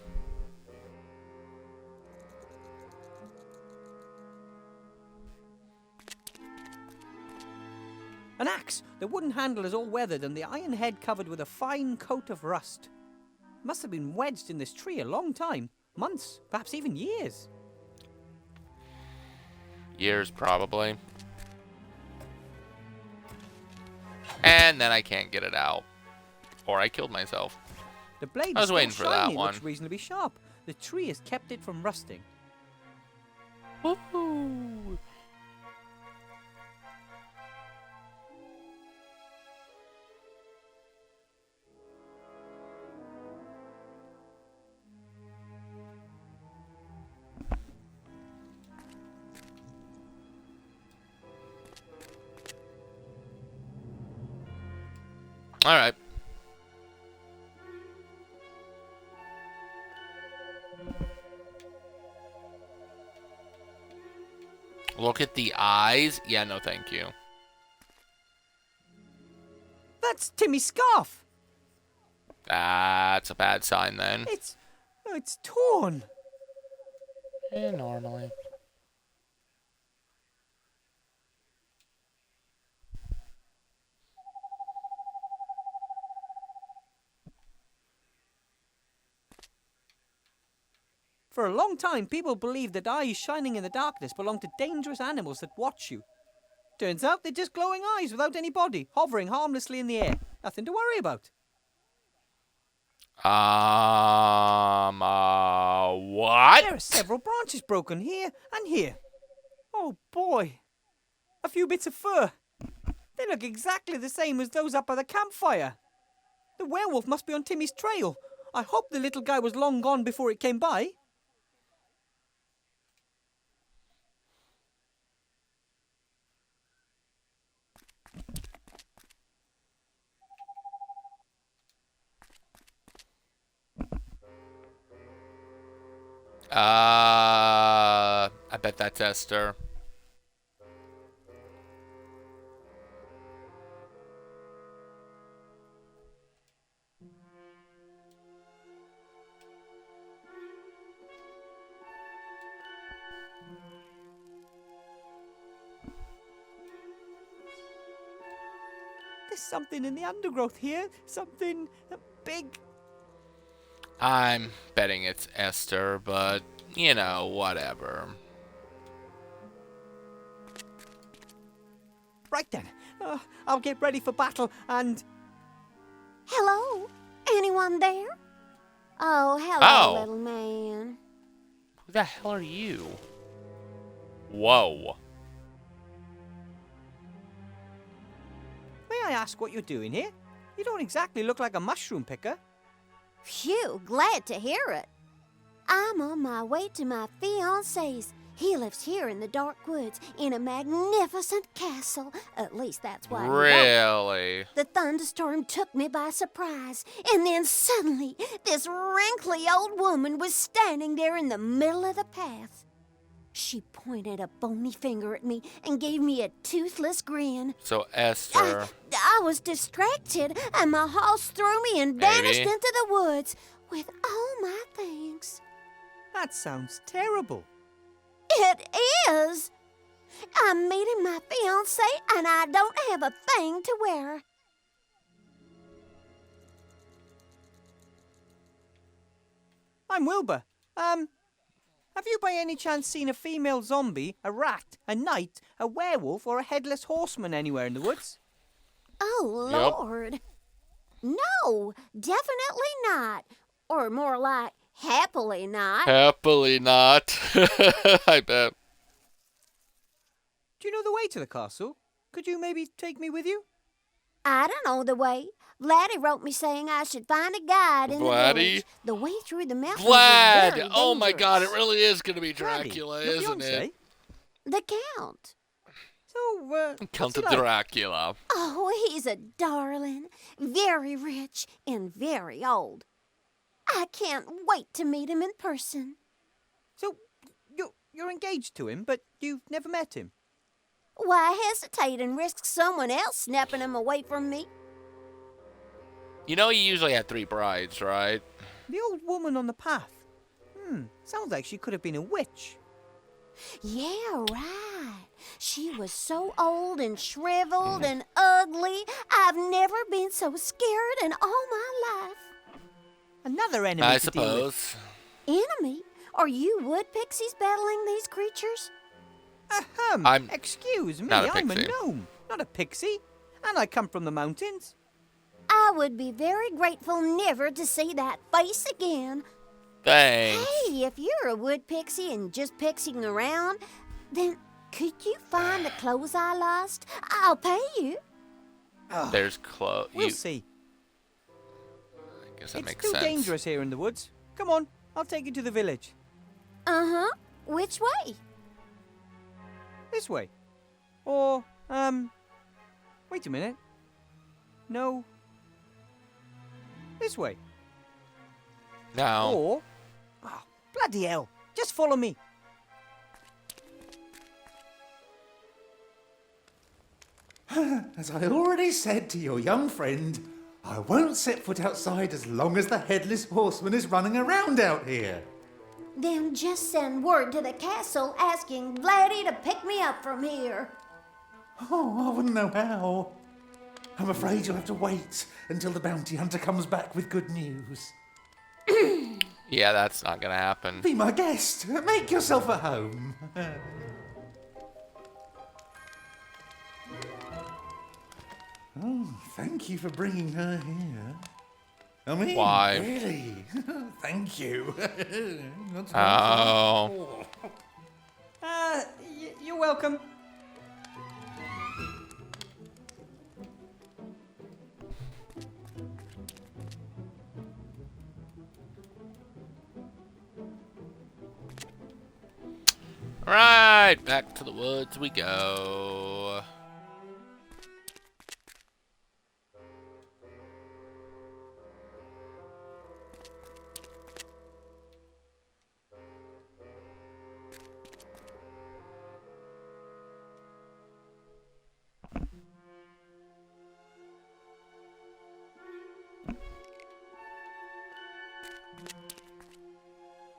An axe! The wooden handle is all weathered and the iron head covered with a fine coat of rust. Must have been wedged in this tree a long time. Months, perhaps even years. Years, probably. And then I can't get it out. Or I killed myself. The blade I was is still waiting for that shiny, one. looks reasonably sharp. The tree has kept it from rusting. Woohoo! All right. Look at the eyes. Yeah, no, thank you. That's Timmy's scarf! That's a bad sign then. It's torn. Yeah, normally. For a long time, people believed that eyes shining in the darkness belonged to dangerous animals that watch you. Turns out they're just glowing eyes without any body, hovering harmlessly in the air. Nothing to worry about. What? There are several branches broken here and here. Oh boy. A few bits of fur. They look exactly the same as those up by the campfire. The werewolf must be on Timmy's trail. I hope the little guy was long gone before it came by. I bet that's Esther. There's something in the undergrowth here. Something big. I'm betting it's Esther, but, you know, whatever. Right then. I'll get ready for battle and... Hello? Anyone there? Oh, hello, Oh. little man. Who the hell are you? Whoa. May I ask what you're doing here? You don't exactly look like a mushroom picker. Phew, glad to hear it. I'm on my way to my fiancé's. He lives here in the dark woods in a magnificent castle. At least that's what he wants. Really? The thunderstorm took me by surprise, and then suddenly this wrinkly old woman was standing there in the middle of the path. She pointed a bony finger at me and gave me a toothless grin. So Esther. I was distracted, and my horse threw me and vanished Maybe. into the woods with all my things. That sounds terrible. It is! I'm meeting my fiancé, and I don't have a thing to wear. I'm Wilbur. Have you by any chance seen a female zombie, a rat, a knight, a werewolf, or a headless horseman anywhere in the woods? Oh, Yep. Lord. No, definitely not. Or more like, happily not. Happily not. I bet. Do you know the way to the castle? Could you maybe take me with you? I don't know the way. Vladdy wrote me saying I should find a guide in the Vladdy? village. The way through the mountains is Vlad! very Oh my god, it dangerous. really is going to be Vladdy, Dracula, your isn't fiancé? it? The Count. So, Count what's he of like? Dracula. Oh, he's a darling. Very rich and very old. I can't wait to meet him in person. So, you're engaged to him, but you've never met him? Why hesitate and risk someone else snapping him away from me? You know he usually had 3 brides, right? The old woman on the path. Sounds like she could have been a witch. Yeah, right. She was so old and shriveled and ugly. I've never been so scared in all my life. Another enemy I to deal with. suppose. Enemy? Are you wood pixies battling these creatures? I'm Excuse me, not a I'm a pixie. gnome, not a pixie. And I come from the mountains. I would be very grateful never to see that face again. Thanks. Hey, if you're a wood pixie and just pixieing around, then could you find the clothes I lost? I'll pay you. There's clothes. We'll see. I guess that It's makes too sense. dangerous here in the woods. Come on, I'll take you to the village. Uh-huh. Which way? This way. Or, wait a minute. No. This way. No. Or, bloody hell, just follow me. As I already said to your young friend, I won't set foot outside as long as the Headless Horseman is running around out here. Then just send word to the castle asking Vladdy to pick me up from here. Oh, I wouldn't know how. I'm afraid you'll have to wait until the bounty hunter comes back with good news. Yeah, that's not gonna happen. Be my guest. Make yourself at home. Oh, thank you for bringing her here. I mean, Why? really? Thank you. That's Oh. You're welcome. Alright, back to the woods we go.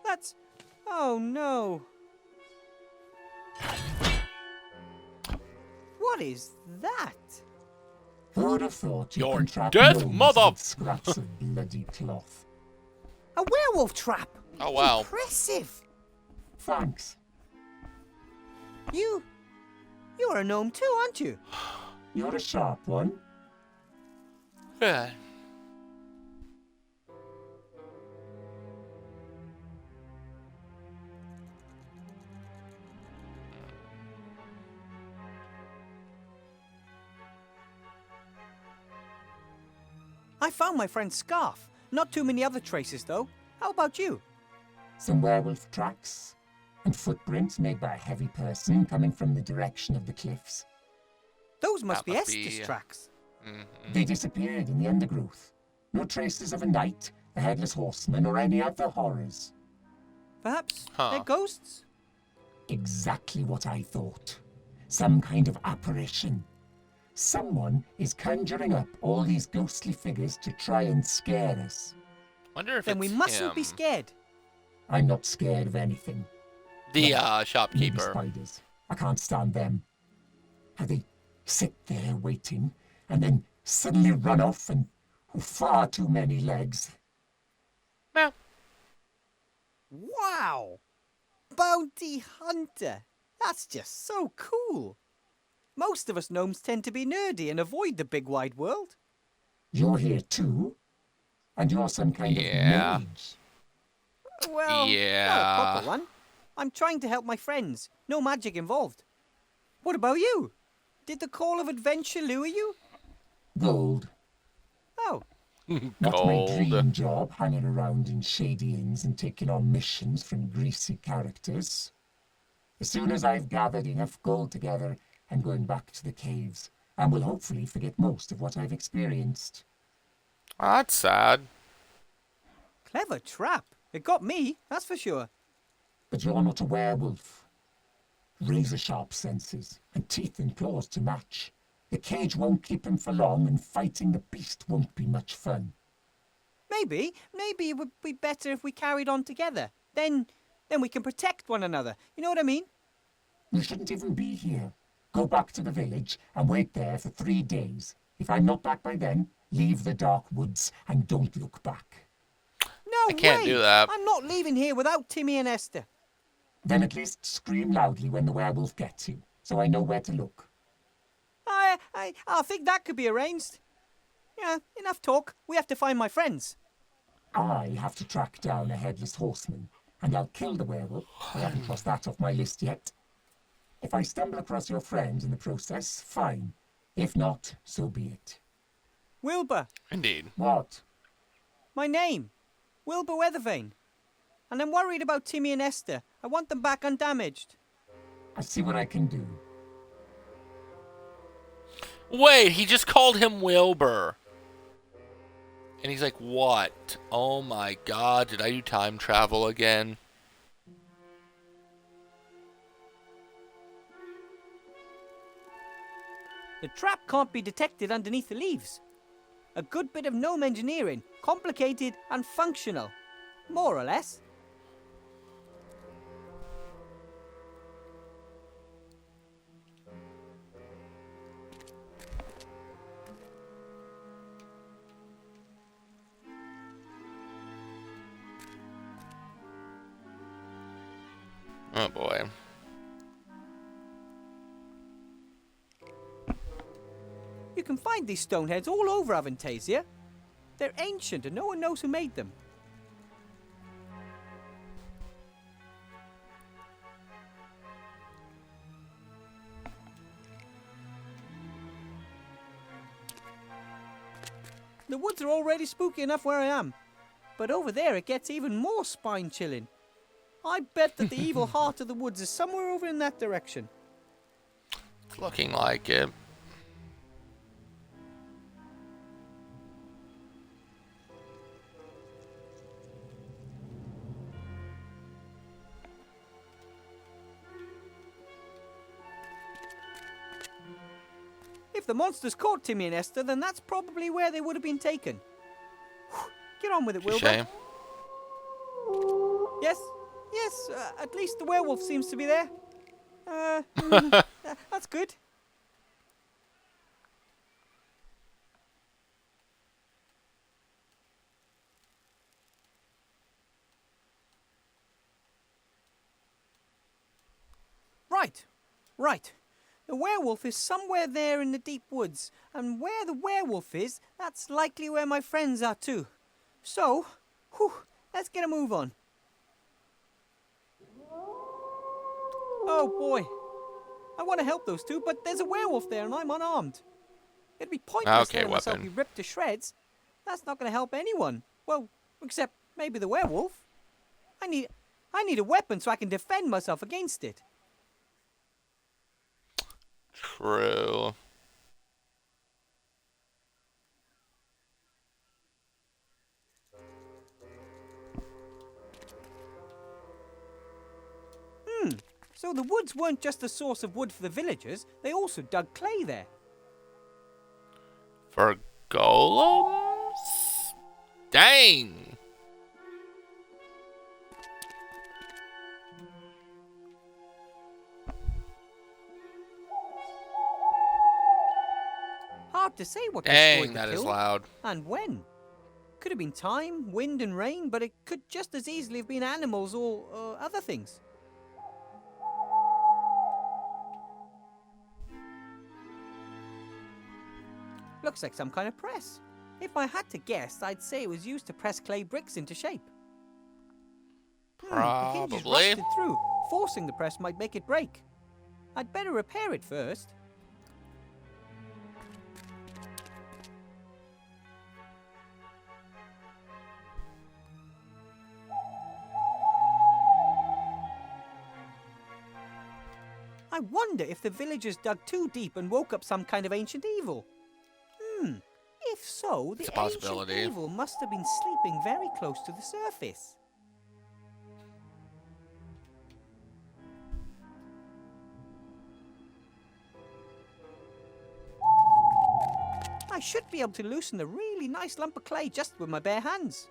That's... Oh, no. What is that? Who'd have thought you Your can trap death, gnomes mother! with scraps of bloody cloth? A werewolf trap. Oh, wow. Impressive. Thanks. You're a gnome too, aren't you? You're a sharp one. Yeah. I found my friend's scarf. Not too many other traces, though. How about you? Some werewolf tracks, and footprints made by a heavy person coming from the direction of the cliffs. Those must That be must Esther's be- tracks. They disappeared in the undergrowth. No traces of a knight, a headless horseman, or any other horrors. Perhaps Huh. they're ghosts? Exactly what I thought. Some kind of apparition. Someone is conjuring up all these ghostly figures to try and scare us. Wonder if Then we it's mustn't be him. scared. I'm not scared of anything. The Maybe shopkeeper. spiders. I can't stand them. How they sit there waiting and then suddenly run off and far too many legs. Meh. Wow! Bounty hunter! That's just so cool. Most of us gnomes tend to be nerdy and avoid the big wide world. You're here too? And you're some kind Yeah. of mage. Well, Yeah. not a proper one. I'm trying to help my friends. No magic involved. What about you? Did the call of adventure lure you? Gold. Oh, Not my Gold. dream job, hanging around in shady inns and taking on missions from greasy characters. As soon as I've gathered enough gold together, I'm going back to the caves, and will hopefully forget most of what I've experienced. Oh, that's sad. clever trap. It got me, that's for sure. But you're not a werewolf. Razor-sharp senses, and teeth and claws to match. The cage won't keep him for long, and fighting the beast won't be much fun. Maybe it would be better if we carried on together. Then we can protect one another. You know what I mean? You shouldn't even be here. Go back to the village and wait there for 3 days. If I'm not back by then, leave the dark woods and don't look back. No I can't way. do that. I'm not leaving here without Timmy and Esther. Then at least scream loudly when the werewolf gets you, so I know where to look. I think that could be arranged. Yeah, enough talk. We have to find my friends. I have to track down a headless horseman, and I'll kill the werewolf. I haven't crossed that off my list yet. If I stumble across your friend in the process, fine. If not, so be it. Wilbur, Indeed. What? my name. Wilbur Weathervane. And I'm worried about Timmy and Esther. I want them back undamaged. I see what I can do. Wait, he just called him Wilbur. And he's like, what? Oh my god, did I do time travel again? The trap can't be detected underneath the leaves. A good bit of gnome engineering, complicated and functional. More or less. Oh boy. You can find these stoneheads all over Avantasia. They're ancient and no one knows who made them. The woods are already spooky enough where I am, but over there it gets even more spine-chilling. I bet that the evil heart of the woods is somewhere over in that direction. It's looking like it. If the monsters caught Timmy and Esther, then that's probably where they would have been taken. Whew. Get on with it, Wilbur. Shame. Yes, at least the werewolf seems to be there. That's good. Right. The werewolf is somewhere there in the deep woods, and where the werewolf is, that's likely where my friends are too. So, let's get a move on. Oh boy. I want to help those two, but there's a werewolf there and I'm unarmed. It'd be pointless letting myself be ripped to shreds. That's not going to help anyone. Well, except maybe the werewolf. I need a weapon so I can defend myself against it. True. So the woods weren't just a source of wood for the villagers, they also dug clay there. For golems? Dang! Hard to say what Dang, destroyed the that is kiln loud. and when. Could have been time, wind and rain, but it could just as easily have been animals or other things. Looks like some kind of press. If I had to guess, I'd say it was used to press clay bricks into shape. The hinge is Probably. rusted through. Forcing the press might make it break. I'd better repair it first. I wonder if the villagers dug too deep and woke up some kind of ancient evil. If so, the It's a possibility. ancient evil must have been sleeping very close to the surface. I should be able to loosen a really nice lump of clay just with my bare hands.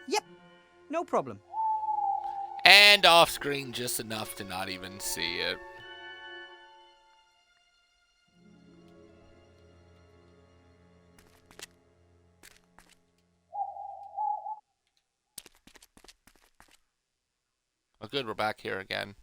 Yep, no problem. And off screen just enough to not even see it. Oh good, we're back here again.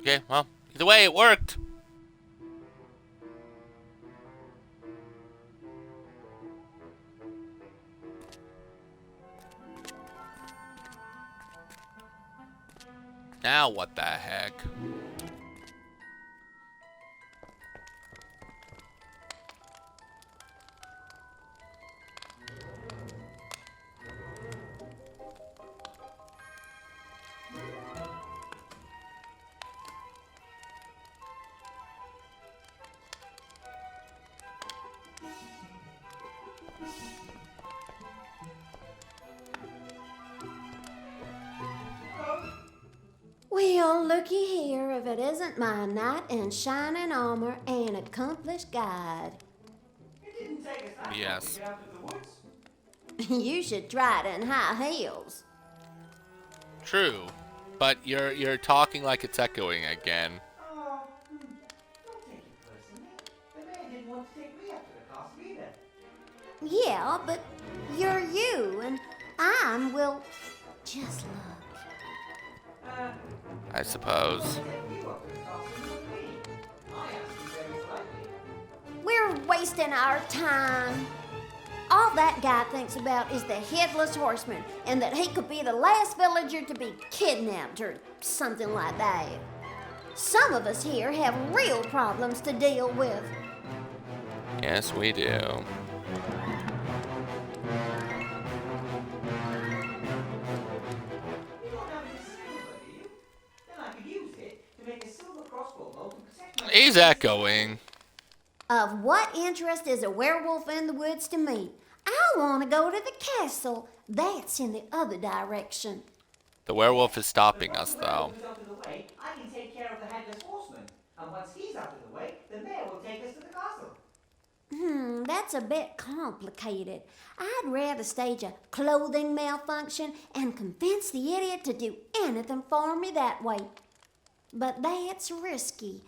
Okay, well, either way, it worked. Now what the heck? Well, looky here if it isn't my knight in shining armor and accomplished guide. It didn't take us that long Yes. to get out of the woods. You should try it in high heels. True, but you're talking like it's echoing again. Oh, don't take it personally. The mayor didn't want to take me up to the castle either. Yeah, but you're you and I'm, well, just look. I suppose. Take you up to the castle with me. I asked you very politely. We're wasting our time. All that guy thinks about is the headless horseman and that he could be the last villager to be kidnapped or something like that. Some of us here have real problems to deal with. Yes, we do. You don't have any silver, do you? Then I could use it to make a silver crossbow bolt to protect my... He's echoing. Of what interest is a werewolf in the woods to me? I want to go to the castle. That's in the other direction. The werewolf is stopping us, though. Who's out of the way, I can take care of the headless horseman. And once he's out of the way, the mayor will take us to the castle. That's a bit complicated. I'd rather stage a clothing malfunction and convince the idiot to do anything for me that way. But that's risky.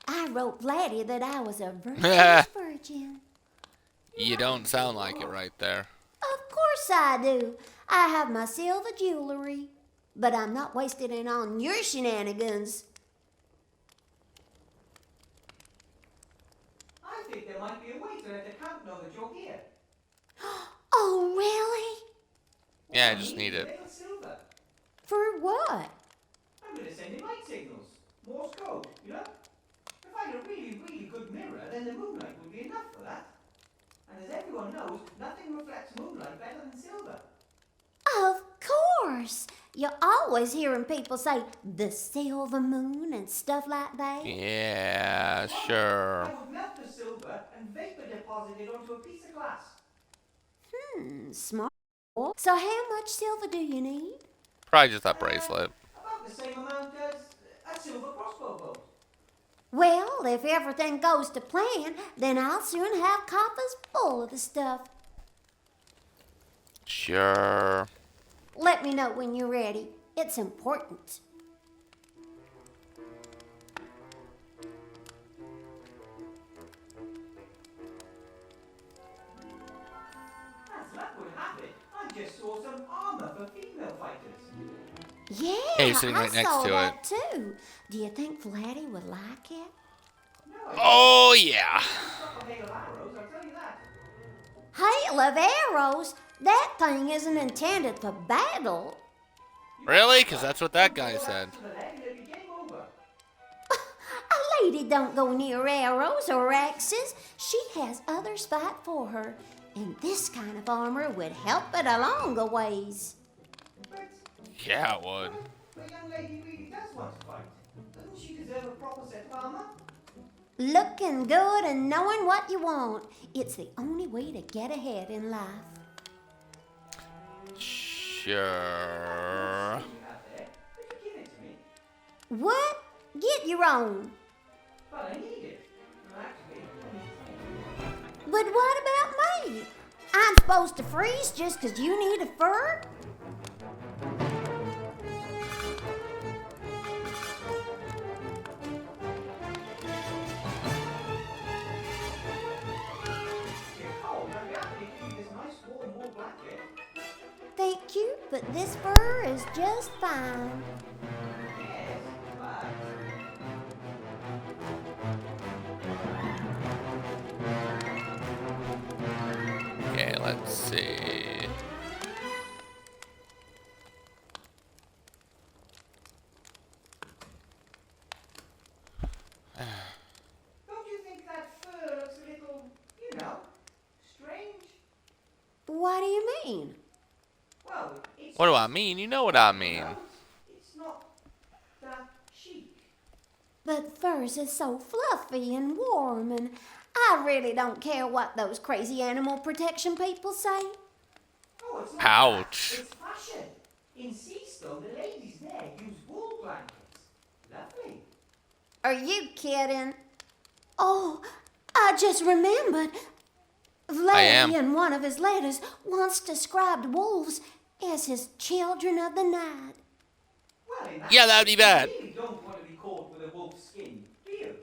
I wrote Laddie that I was a virgin. You don't sound like it right there. Of course I do. I have my silver jewelry. But I'm not wasting it on your shenanigans. I think there might be a way to let the count know that you're here. Oh, really? Yeah, I just need it. Little silver. For what? I'm going to send him light signals. Morse code, you know? If I had a really, really good mirror, then the moonlight would be enough for that. And as everyone knows, nothing reflects moonlight better than silver. Of course. You're always hearing people say the silver moon and stuff like that. Yeah, sure. I would melt the silver and vapor deposit it onto a piece of glass. Smart. So how much silver do you need? Probably just that bracelet. About the same amount as a silver crossbow bolt. Well, if everything goes to plan, then I'll soon have coffers full of the stuff. Sure. Let me know when you're ready. It's important. As luck would have it, I just saw some armor for female fighters. Yeah, Hey, you're sitting right I next saw to that too. Do you think Vladdy would like it? Oh, yeah. Stop a hail of arrows, I'll tell you that. Hail of arrows? That thing isn't intended for battle. Really? Because that's what that guy said. To the leg and it'll be game over. A lady don't go near arrows or axes. She has others fight for her. And this kind of armor would help it along a ways. But Yeah, it would. the young lady really does want to fight. Doesn't she deserve a proper set of armor? Looking good and knowing what you want. It's the only way to get ahead in life. Sure. You have there. Could you give it to me? What? Get your own. But I need it. Well, actually, I need it. But what about me? I'm supposed to freeze just 'cause you need a fur? You're cold. I'd be happy to give you this nice warm wool blanket. Thank you, but this fur is just fine. Yes, but Okay, let's see. Don't you think that fur looks a little, strange? What do you mean? Well, it's What do I mean? You know what I mean. it's not that chic. But furs is so fluffy and warm, and I really don't care what those crazy animal protection people say. Oh, it's not Ouch. that. It's fashion. In Seastow, the ladies there use wool blankets. Lovely. Are you kidding? Oh, I just remembered. I am. Vlad in one of his letters once described wolves as his children of the night. Well, in that Yeah, that'd be bad. You really don't want to be caught with a wolf's skin, do you?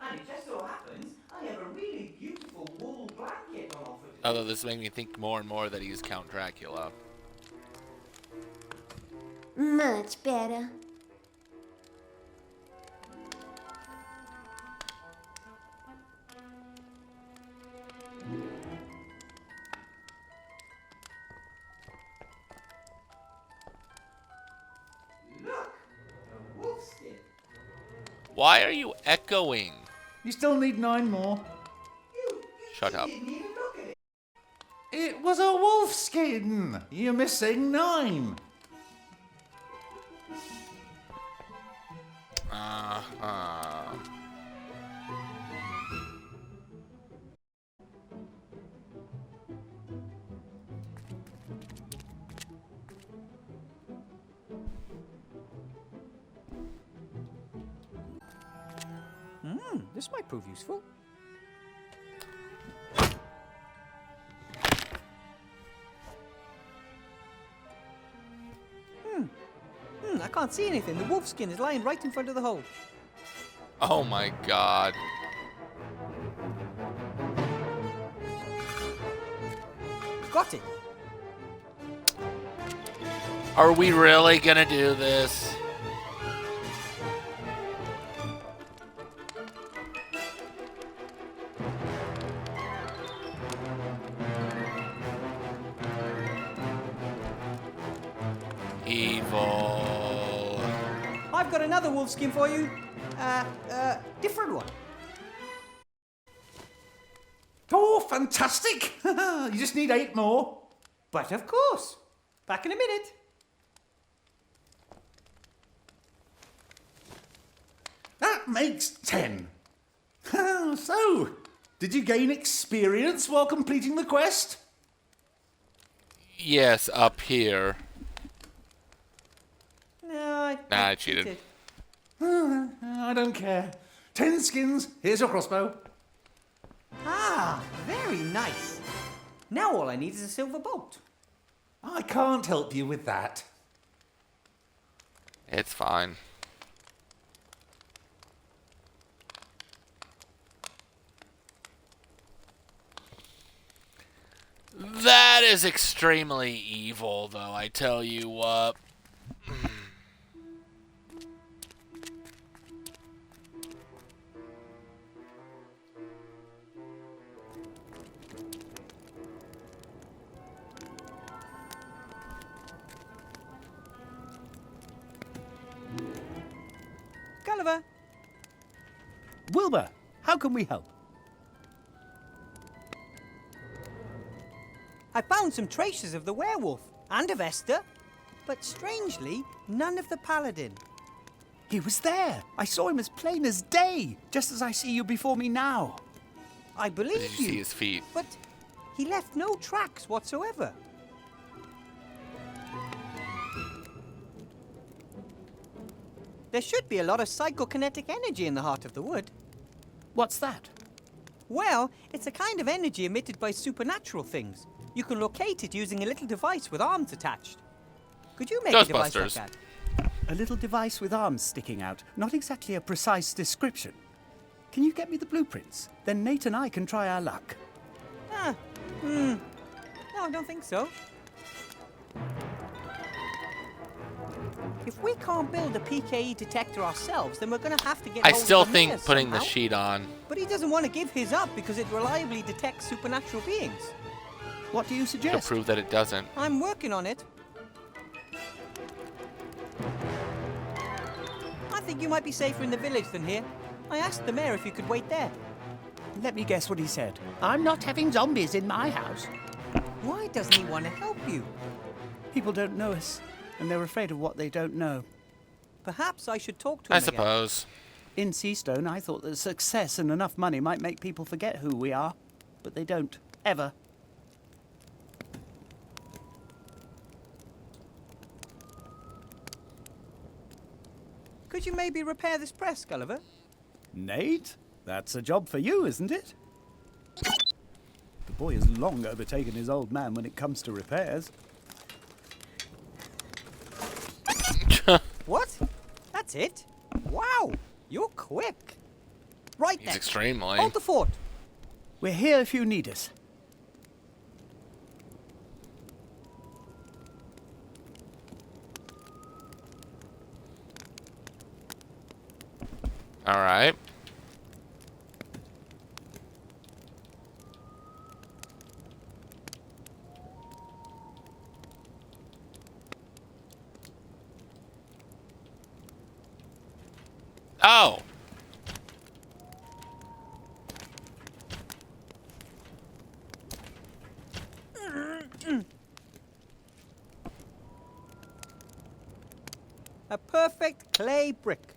And it just so happens I have a really beautiful wool blanket on offer today. Although this makes me think more and more that he's Count Dracula. Much better. Look, a wolf skin. Why are you echoing? You still need 9 more. You Shut up. didn't even look at it. It was a wolf skin. You're missing 9. This might prove useful. I can't see anything. The wolf skin is lying right in front of the hole. Oh my god. Got it. Are we really gonna do this? Evil. I've got another wolf skin for you. Different one. Oh, fantastic. You just need 8 more. But of course. Back in a minute. That makes 10. So, did you gain experience while completing the quest? Yes, up here. No, I cheated. I don't care. 10 skins. Here's your crossbow. Ah, very nice. Now all I need is a silver bolt. I can't help you with that. It's fine. That is extremely evil, though, I tell you what. Gulliver, Wilbur, how can we help? I found some traces of the werewolf and of Esther, but strangely, none of the paladin. He was there. I saw him as plain as day, just as I see you before me now. I believe Did you see his feet? but he left no tracks whatsoever. There should be a lot of psychokinetic energy in the heart of the wood. What's that? Well, it's a kind of energy emitted by supernatural things. You can locate it using a little device with arms attached. Could you make a device like Ghostbusters. that? A little device with arms sticking out. Not exactly a precise description. Can you get me the blueprints? Then Nate and I can try our luck. No, I don't think so. If we can't build a PKE detector ourselves, then we're going to have to get I hold still of the think mayor putting the somehow. sheet on. But he doesn't want to give his up because it reliably detects supernatural beings. What do you To suggest? prove that it doesn't. I'm working on it. I think you might be safer in the village than here. I asked the mayor if you could wait there. Let me guess what he said. I'm not having zombies in my house. Why doesn't he want to help you? People don't know us, and they're afraid of what they don't know. Perhaps I should talk to him I again. suppose. In Seastone, I thought that success and enough money might make people forget who we are, but they don't, ever. Could you maybe repair this press, Gulliver? Nate, that's a job for you, isn't it? The boy has long overtaken his old man when it comes to repairs. What? That's it? Wow, you're quick. Right He's then. extremely. Hold the fort. We're here if you need us. All right. Oh. A perfect clay brick.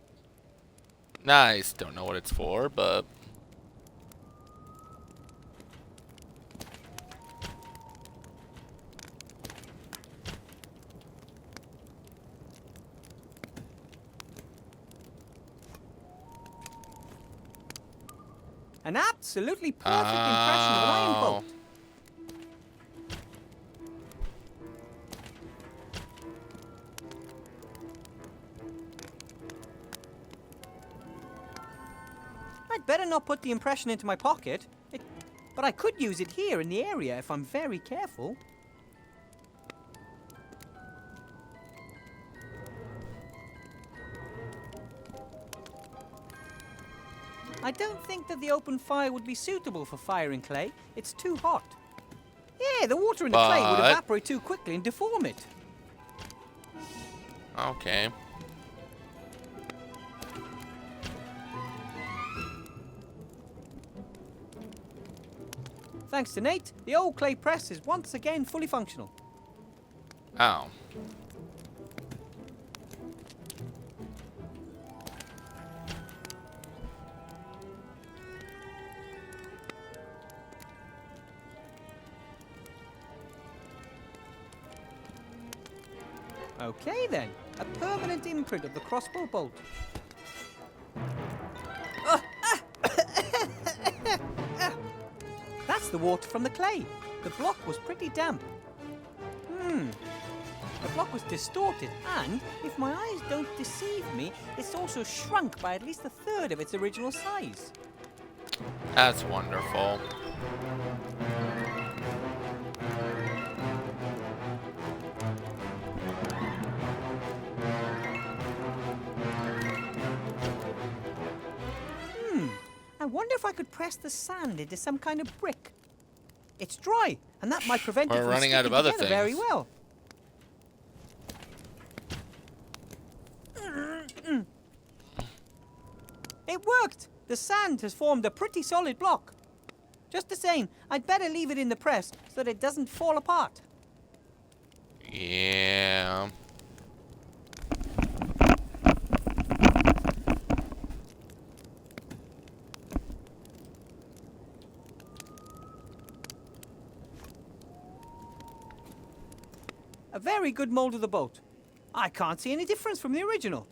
Nice. Don't know what it's for, but An absolutely perfect impression of an iron Oh. boat. I'd better not put the impression into my pocket. But I could use it here in the area if I'm very careful. I don't think that the open fire would be suitable for firing clay. It's too hot. Yeah, the water in the clay would But- evaporate too quickly and deform it. okay. Thanks to Nate, the old clay press is once again fully functional. Oh. Okay then, a permanent imprint of the crossbow bolt. That's the water from the clay. The block was pretty damp. The block was distorted, and if my eyes don't deceive me, it's also shrunk by at least a third of its original size. That's wonderful. I wonder if I could press the sand into some kind of brick. It's dry, and that might prevent it We're from running out of sticking other together very things. well. It worked! The sand has formed a pretty solid block. Just the same, I'd better leave it in the press so that it doesn't fall apart. Yeah. A very good mold of the boat. I can't see any difference from the original.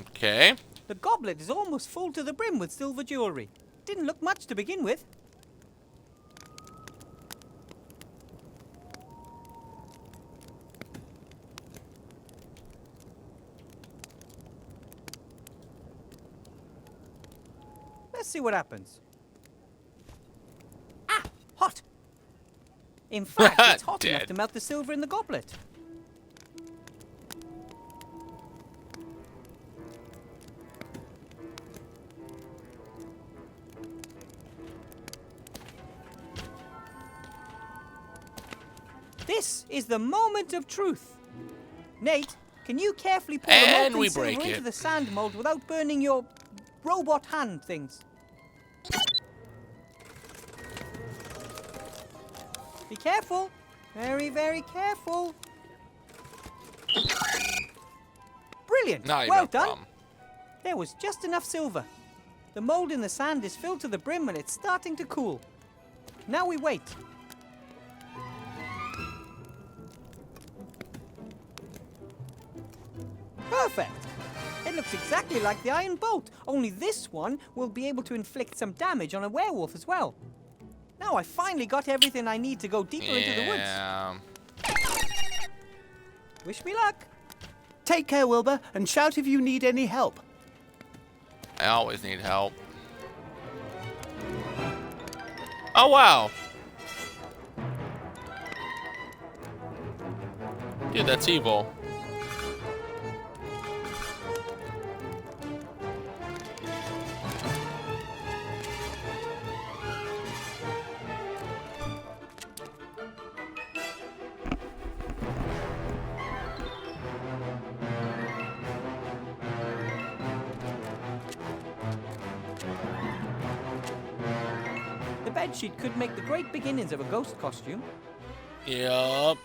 Okay. The goblet is almost full to the brim with silver jewelry. Didn't look much to begin with. Let's see what happens. Ah, hot. In fact, it's hot enough Dead. to melt the silver in the goblet. This is the moment of truth. Nate, can you carefully pour the And molten we silver break into it. the sand mold without burning your robot hand things? Be careful. Very, very careful. Brilliant. Not even Well a done. problem. There was just enough silver. The mold in the sand is filled to the brim and it's starting to cool. Now we wait. Perfect. It looks exactly like the iron bolt, only this one will be able to inflict some damage on a werewolf as well. Now I finally got everything I need to go deeper into the woods. Yeah. Wish me luck. Take care, Wilbur, and shout if you need any help. I always need help. Oh, wow. Dude, that's evil. The bedsheet could make the great beginnings of a ghost costume. Yup.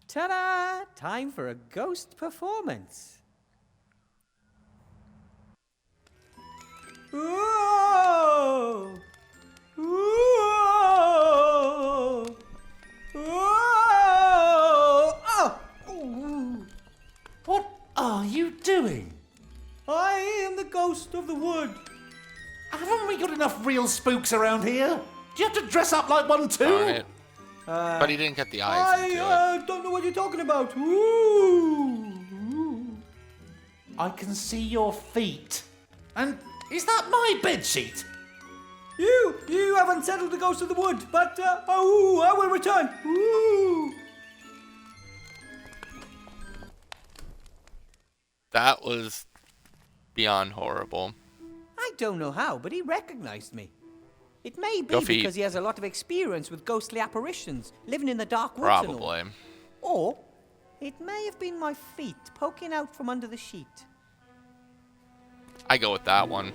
Ta-da! Time for a ghost performance. Ooh! Ooh! Ooh! Oh! Ooh. What are you doing? I am the ghost of the wood. Haven't we got enough real spooks around here? Do you have to dress up like one too? Darn it. But he didn't get the eyes into it. I don't know what you're talking about. Ooh! Ooh. I can see your feet. And is that my bedsheet? You haven't settled the ghost of the wood, but I will return. Ooh. That was beyond horrible. I don't know how, but he recognized me. It may be Your feet. because he has a lot of experience with ghostly apparitions, living in the dark woods and all. Probably. Or it may have been my feet poking out from under the sheet. I go with that one.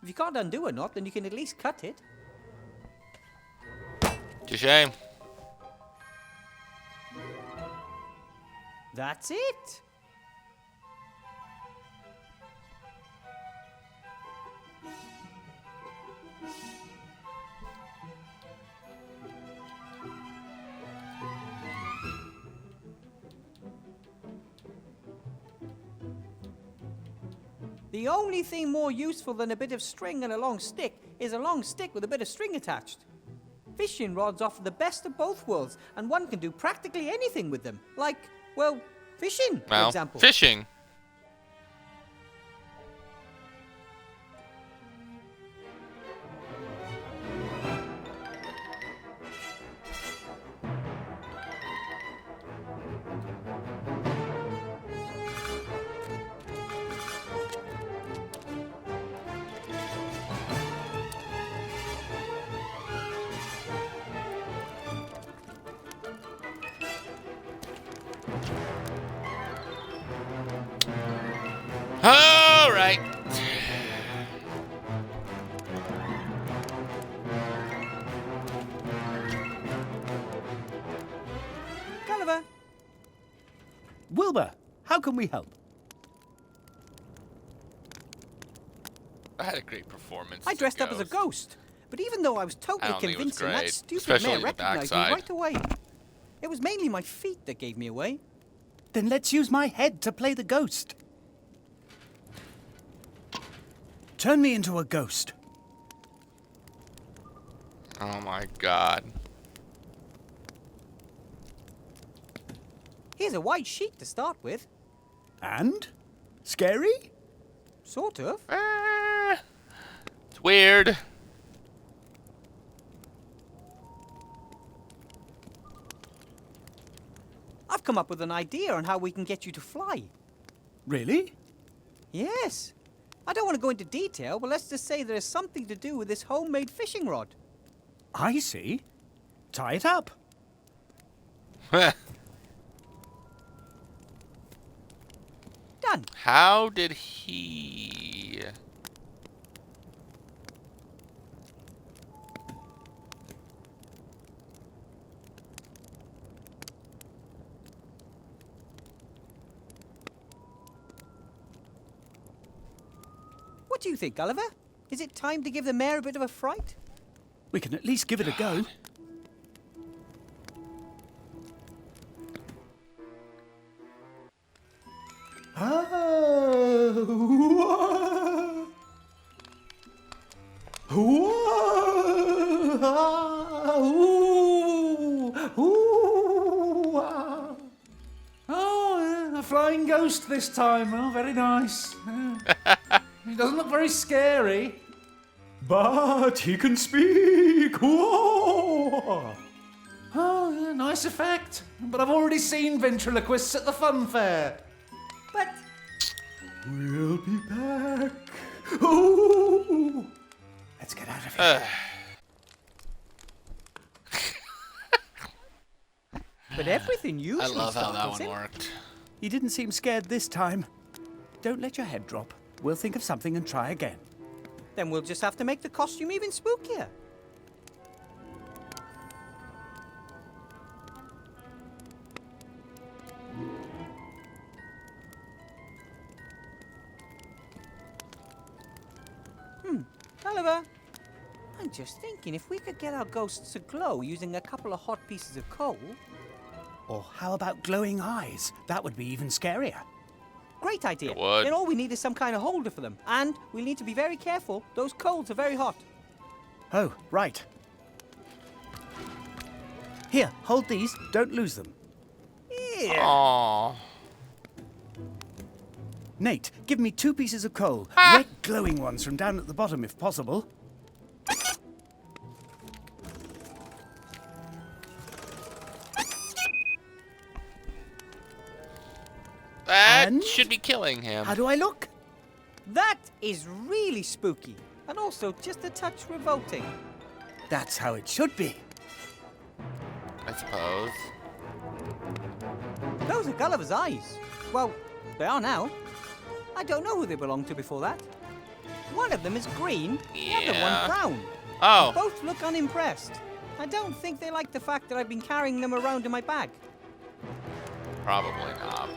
If you can't undo a knot, then you can at least cut it. Touché. That's it. The only thing more useful than a bit of string and a long stick is a long stick with a bit of string attached. Fishing rods offer the best of both worlds, and one can do practically anything with them. Like, well, fishing, for Well, example. fishing. All right. Gulliver, Wilbur, how can we help? I had a great performance. I dressed up as a ghost. But even though I was I totally don't think it was convincing, that great, stupid especially mare the recognized me backside. right away. It was mainly my feet that gave me away. Then let's use my head to play the ghost. Turn me into a ghost. Oh my god. a white sheet to start with. And? Scary? Sort of. It's weird. I've come up with an idea on how we can get you to fly. Really? Yes. I don't want to go into detail, but let's just say there is something to do with this homemade fishing rod. I see. Tie it up. Done. How did he... What do you think, Gulliver? Is it time to give the mayor a bit of a fright? We can at least give it a go. Oh, a flying ghost this time. Oh, very nice. He doesn't look very scary. But he can speak. Whoa! Oh, yeah, nice effect. But I've already seen ventriloquists at the fun fair. But We'll be back. Oh! Let's get out of here. but everything I usually love how that startles one him. worked. He didn't seem scared this time. Don't let your head drop. We'll think of something and try again. Then we'll just have to make the costume even spookier. Gulliver, I'm just thinking if we could get our ghosts to glow using a couple of hot pieces of coal. Or how about glowing eyes? That would be even scarier. Great idea. It would. Then all we need is some kind of holder for them. And we'll need to be very careful. Those coals are very hot. Oh, right. Here, hold these. Don't lose them. Yeah. Aww. Nate, give me 2 pieces of coal. Red glowing ones from down at the bottom, if possible. That And? should be killing him. How do I look? That is really spooky. And also just a touch revolting. That's how it should be. I suppose. Those are Gulliver's eyes. Well, they are now. I don't know who they belonged to before that. One of them is green, the other Yeah. one brown. Oh, Both look unimpressed. I don't think they like the fact that I've been carrying them around in my bag. probably not.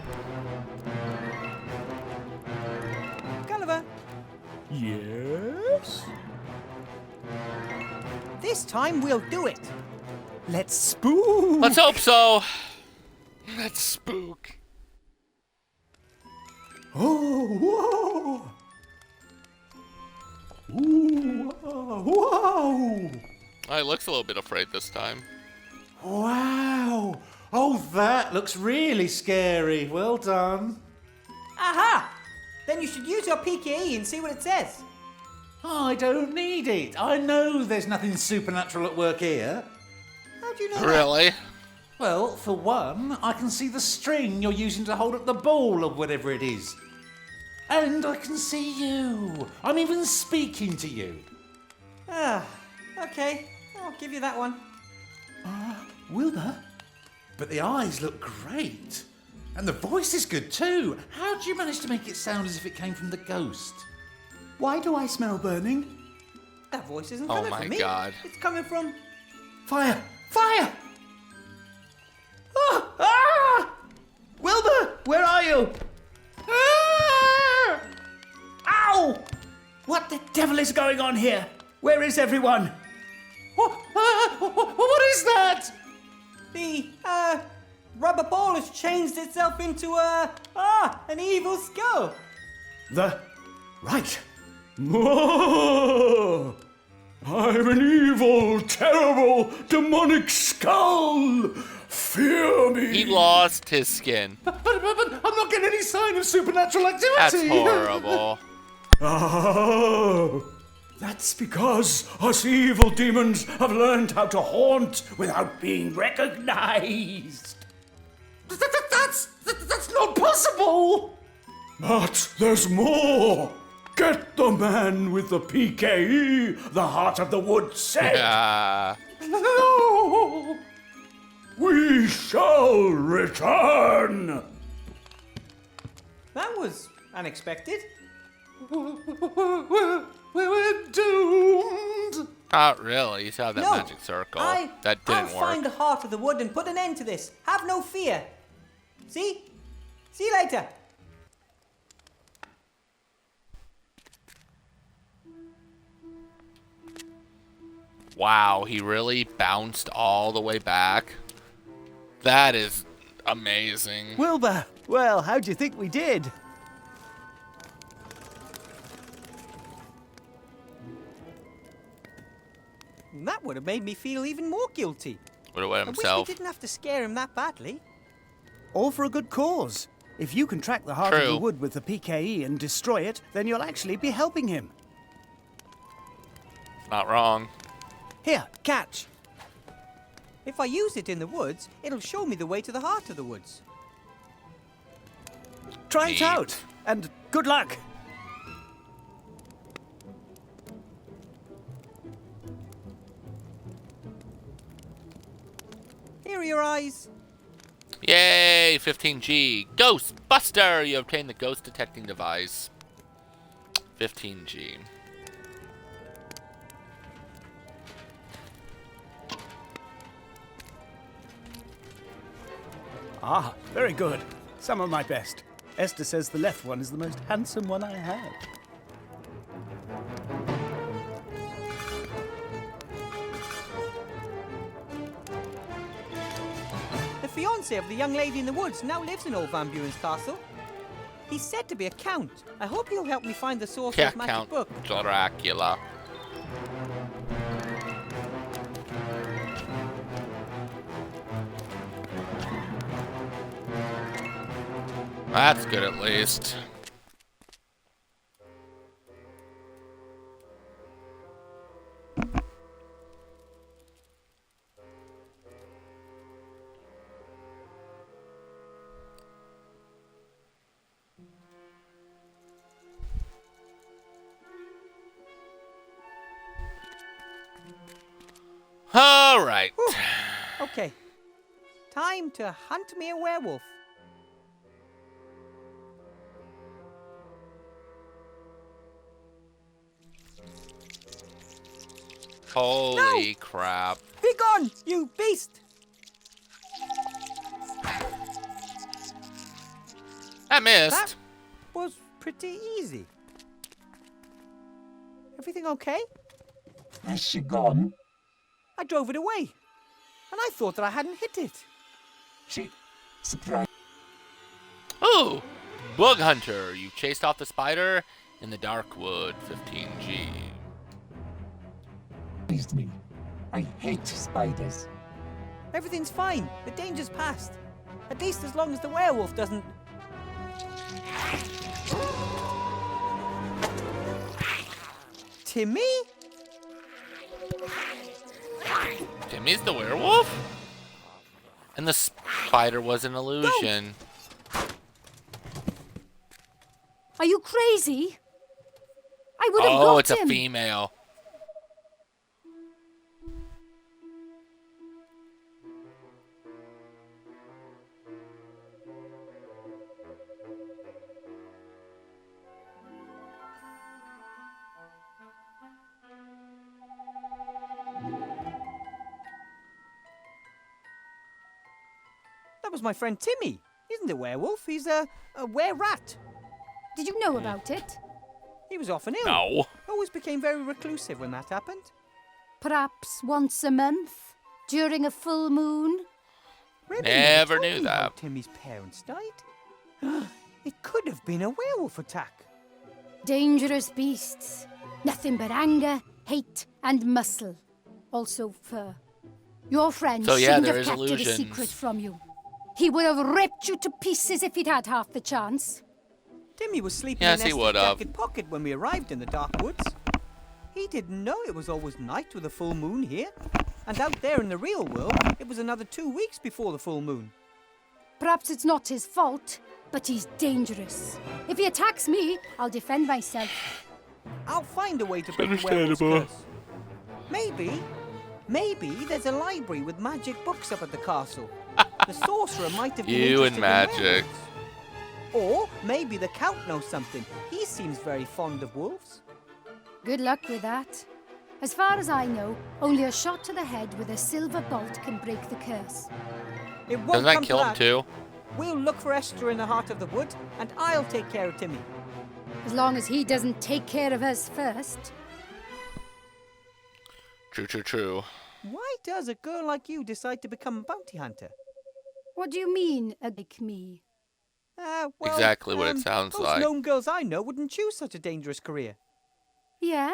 Gulliver, Yes? this time we'll do it. Let's spook. Let's hope so. Let's spook. Oh, whoa! Ooh, whoa! Oh, he looks a little bit afraid this time. Wow. Oh, that looks really scary. Well done. Aha! Then you should use your PKE and see what it says. I don't need it. I know there's nothing supernatural at work here. How do you know that? Really? Well, for one, I can see the string you're using to hold up the ball or whatever it is. And I can see you. I'm even speaking to you. Okay. I'll give you that one. Wilbur? But the eyes look great. And the voice is good too. How do you manage to make it sound as if it came from the ghost? Why do I smell burning? That voice isn't Oh coming my from me. God. It's coming from... Fire! Fire! Ah! Ah! Wilbur, where are you? Ah! Ow! What the devil is going on here? Where is everyone? What is that? The, rubber ball has changed itself into an evil skull. Right. Whoa! I'm an evil, terrible, demonic skull. Fear me. He lost his skin. But I'm not getting any sign of supernatural activity. That's horrible. Oh, that's because us evil demons have learned how to haunt without being recognized. That's not possible. But there's more. Get the man with the PKE, the Heart of the Wood said. Yeah. No. We shall return. That was unexpected. We're doomed. Not really. You saw that No, magic circle. I'll That didn't work. find the heart of the wood and put an end to this. Have no fear. See? See you later. Wow, he really bounced all the way back. That is amazing. Wilbur, well, how do you think we did? That would have made me feel even more guilty. Would have wet I wish himself. we didn't have to scare him that badly. All for a good cause. If you can track the Heart of True. the Wood with the PKE and destroy it, then you'll actually be helping him. Not wrong. Here, catch. If I use it in the woods, it'll show me the way to the heart of the woods. Try it Neat. out, and good luck. Here are your eyes. Yay, 15G. Ghostbuster! You obtained the ghost detecting device. 15G. Ah, very good. Some of my best. Esther says the left one is the most handsome one I have. The fiance of the young lady in the woods now lives in Old Van Buren's castle. He's said to be a count. I hope he'll help me find the source Yeah, of magic Count book. Dracula. That's good at least. All right. Okay. Time to hunt me a werewolf. Holy crap. Be gone, you beast! I missed. That was pretty easy. Everything okay? Has she gone? I drove it away. And I thought that I hadn't hit it. She... surprised Ooh! Bug Hunter. You chased off the spider in the dark wood. 15G. me. I hate spiders. Everything's fine. The danger's past. At least as long as the werewolf doesn't... Timmy? Timmy's the werewolf? And the spider was an illusion. Are you crazy? I would have Oh, got it's a him. female. That was my friend Timmy. He isn't a werewolf. He's a were-rat. Did you know about it? He was often ill. No. Always became very reclusive when that happened. Perhaps once a month, during a full moon. Rebby Never told knew me how that. Timmy's parents died. It could have been a werewolf attack. Dangerous beasts. Nothing but anger, hate, and muscle. Also fur. Your friend So, yeah, shouldn't there have is kept it a illusions. secret from you. He would have ripped you to pieces if he'd had half the chance. Timmy was sleeping Yes, in he Esther's would have. jacket pocket when we arrived in the dark woods. He didn't know it was always night with a full moon here. And out there in the real world, it was another 2 weeks before the full moon. Perhaps it's not his fault, but he's dangerous. If he attacks me, I'll defend myself. I'll find a way to break the werewolf's curse. Maybe there's a library with magic books up at the castle. The sorcerer might have been You and interested in magic. werewolves. Or maybe the Count knows something. He seems very fond of wolves. Good luck with that. As far as I know, only a shot to the head with a silver bolt can break the curse. It won't Doesn't that come kill to him that. too? We'll look for Esther in the heart of the wood, and I'll take care of Timmy. As long as he doesn't take care of us first. True. Why does a girl like you decide to become a bounty hunter? What do you mean, like me? Well, Exactly what it sounds most like. gnome girls I know wouldn't choose such a dangerous career. Yeah?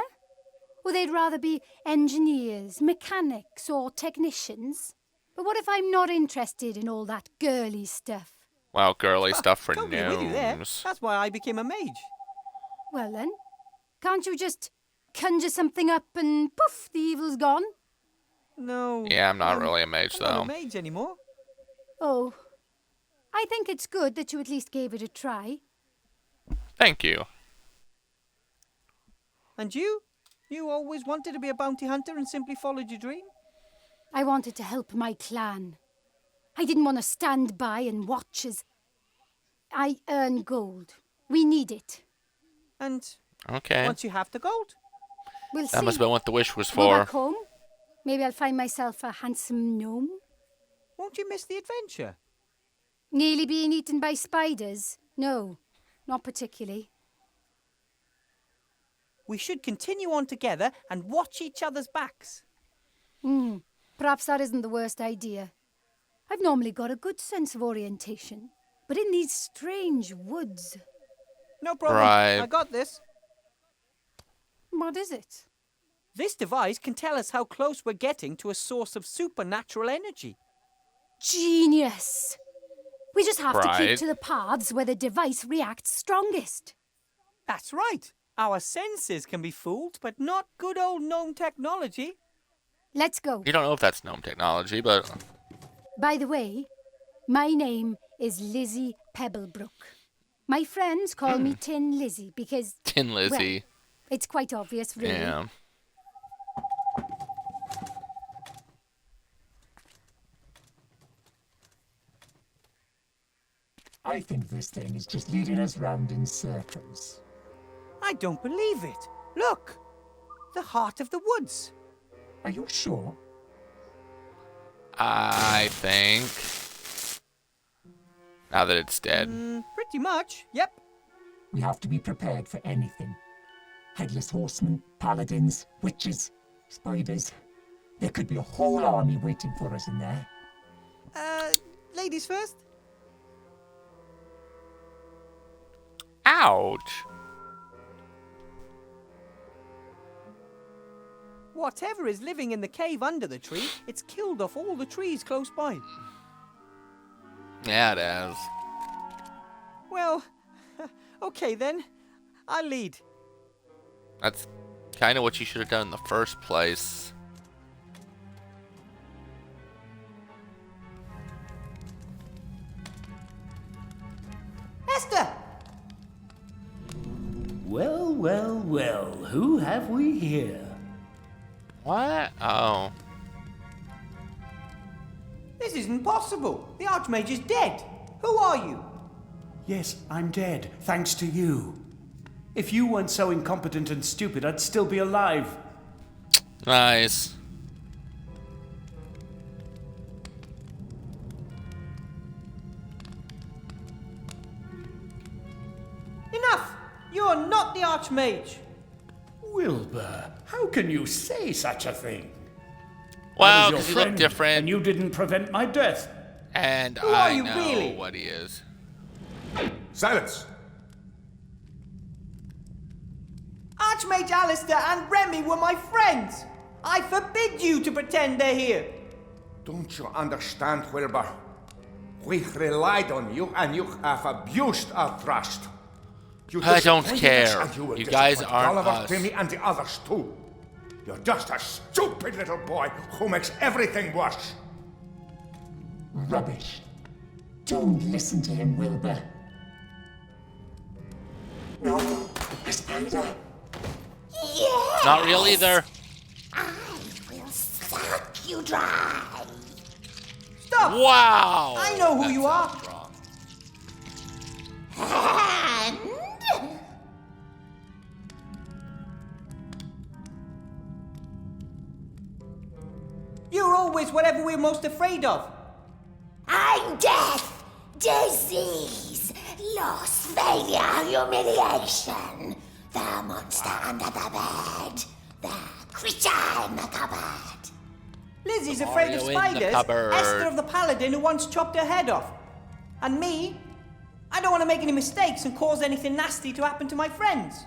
Or they'd rather be engineers, mechanics, or technicians. But what if I'm not interested in all that girly stuff? Wow, girly stuff for Totally with you there. gnomes. That's why I became a mage. Well then, can't you just conjure something up and poof, the evil's gone? No. Yeah, I'm not really a mage I'm not though. a mage anymore. Oh, I think it's good that you at least gave it a try. Thank you. And you? You always wanted to be a bounty hunter and simply followed your dream? I wanted to help my clan. I didn't want to stand by and watch as I earn gold. We need it. And Okay. once you have the gold, We'll That see. must have been what the wish was Go back for. home. Maybe I'll find myself a handsome gnome. won't you miss the adventure? Nearly being eaten by spiders? No, not particularly. We should continue on together and watch each other's backs. Perhaps that isn't the worst idea. I've normally got a good sense of orientation, but in these strange woods... No problem. Right. I got this. What is it? This device can tell us how close we're getting to a source of supernatural energy. Genius! We just have to keep Right. to the paths where the device reacts strongest. That's right. Our senses can be fooled, but not good old gnome technology. Let's go. You don't know if that's gnome technology, but By the way, my name is Lizzie Pebblebrook. My friends call me Tin Lizzie because, Tin Lizzie. it's quite obvious, really. Yeah. I think this thing is just leading us round in circles. I don't believe it. Look! The heart of the woods. Are you sure? I think. Now that it's dead. Pretty much, yep. We have to be prepared for anything. Headless horsemen, paladins, witches, spiders. There could be a whole army waiting for us in there. Ladies first? Ouch. Whatever is living in the cave under the tree, it's killed off all the trees close by. Yeah, it is. Well, okay then. I'll lead. That's kind of what you should have done in the first place. Esther! Well, well, well, who have we here? What? Oh. This isn't possible. The Archmage is dead. Who are you? Yes, I'm dead, thanks to you. If you weren't so incompetent and stupid, I'd still be alive. Nice. Enough! You're not the Archmage. Wilbur, how can you say such a thing? Well, I was because your you look friend, different, and you didn't prevent my death. and Who are I you know really? what he is. Silence! Archmage Alistair and Remy were my friends. I forbid you to pretend they're here. Don't you understand, Wilbur? We relied on you and you have abused our trust. I don't disappointed care. us and will You guys disappoint aren't Oliver, us. Timmy, and the others too. You're just a stupid little boy who makes everything worse. Rubbish. Don't listen to him, Wilbur. No, a spider. Yes! Not real either. I will suck you dry. Stop! Wow. I know who you are. Sounds wrong. And... You're always whatever we're most afraid of. I'm death, disease, loss, failure, humiliation. The monster under the bed. The creature in the cupboard. Lizzie's afraid of Mario in the spiders. cupboard. Esther of the Paladin who once chopped her head off. And me? I don't want to make any mistakes and cause anything nasty to happen to my friends.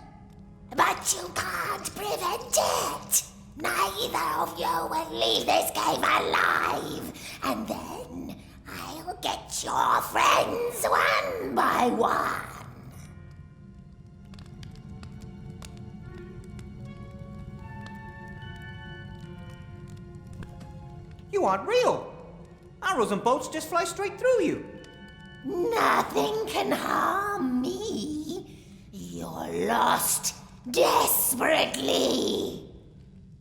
But you can't prevent it. Neither of you will leave this cave alive. And then I'll get your friends one by one. You aren't real. Arrows and bolts just fly straight through you. Nothing can harm me. You're lost desperately.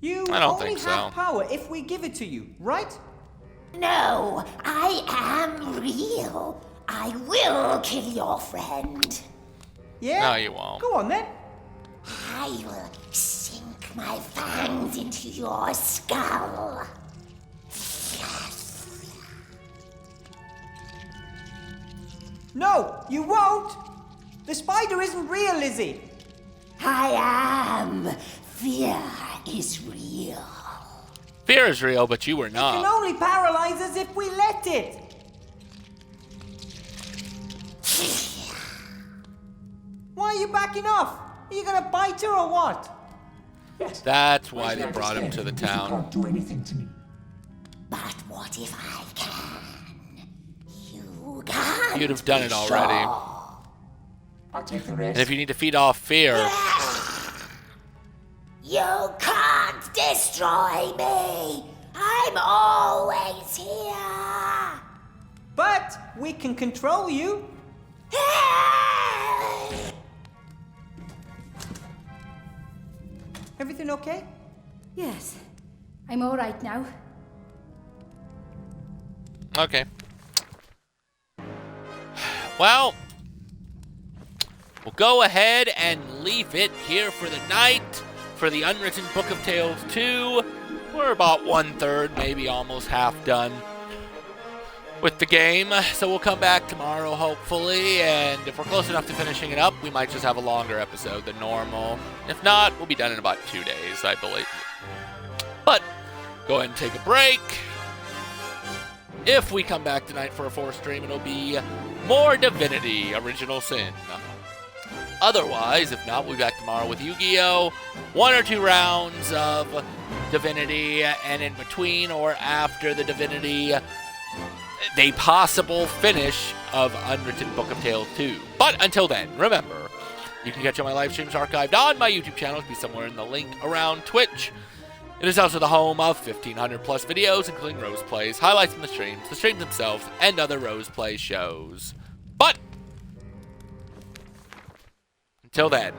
You I don't only think so. have power if we give it to you, right? No, I am real. I will kill your friend. Yeah? No, you won't. Go on then. I will sink my fangs into your skull. No, you won't. The spider isn't real, Lizzie. I am. Fear is real. Fear is real, but you were It can not. only paralyze us if we let it. Why are you backing off? Are you gonna bite her or what? Yes. That's why I they brought him to the understand you town. can't do anything to me. But what if I can? You can't. You'd have done it already. I'll take the And rest. if you need to feed off fear, You can't destroy me. I'm always here. But we can control you. Everything okay? Yes, I'm all right now. okay. Well, we'll go ahead and leave it here for the night for the Unwritten Book of Tales 2. We're about 1/3, maybe almost half done with the game, so we'll come back tomorrow hopefully, and if we're close enough to finishing it up, we might just have a longer episode than normal. If not, we'll be done in about 2 days, I believe. But go ahead and take a break. If we come back tonight for a 4th stream, it'll be more Divinity Original Sin. Otherwise, if not, we'll be back tomorrow with Yu-Gi-Oh! 1 or 2 rounds of Divinity, and in between or after the Divinity, the possible finish of Unwritten Book of Tales 2. But until then, remember, you can catch all my live streams archived on my YouTube channel. It'll be somewhere in the link around Twitch. It is also the home of 1,500 plus videos, including Rose Plays, highlights from the streams themselves, and other Rose Play shows. But until then,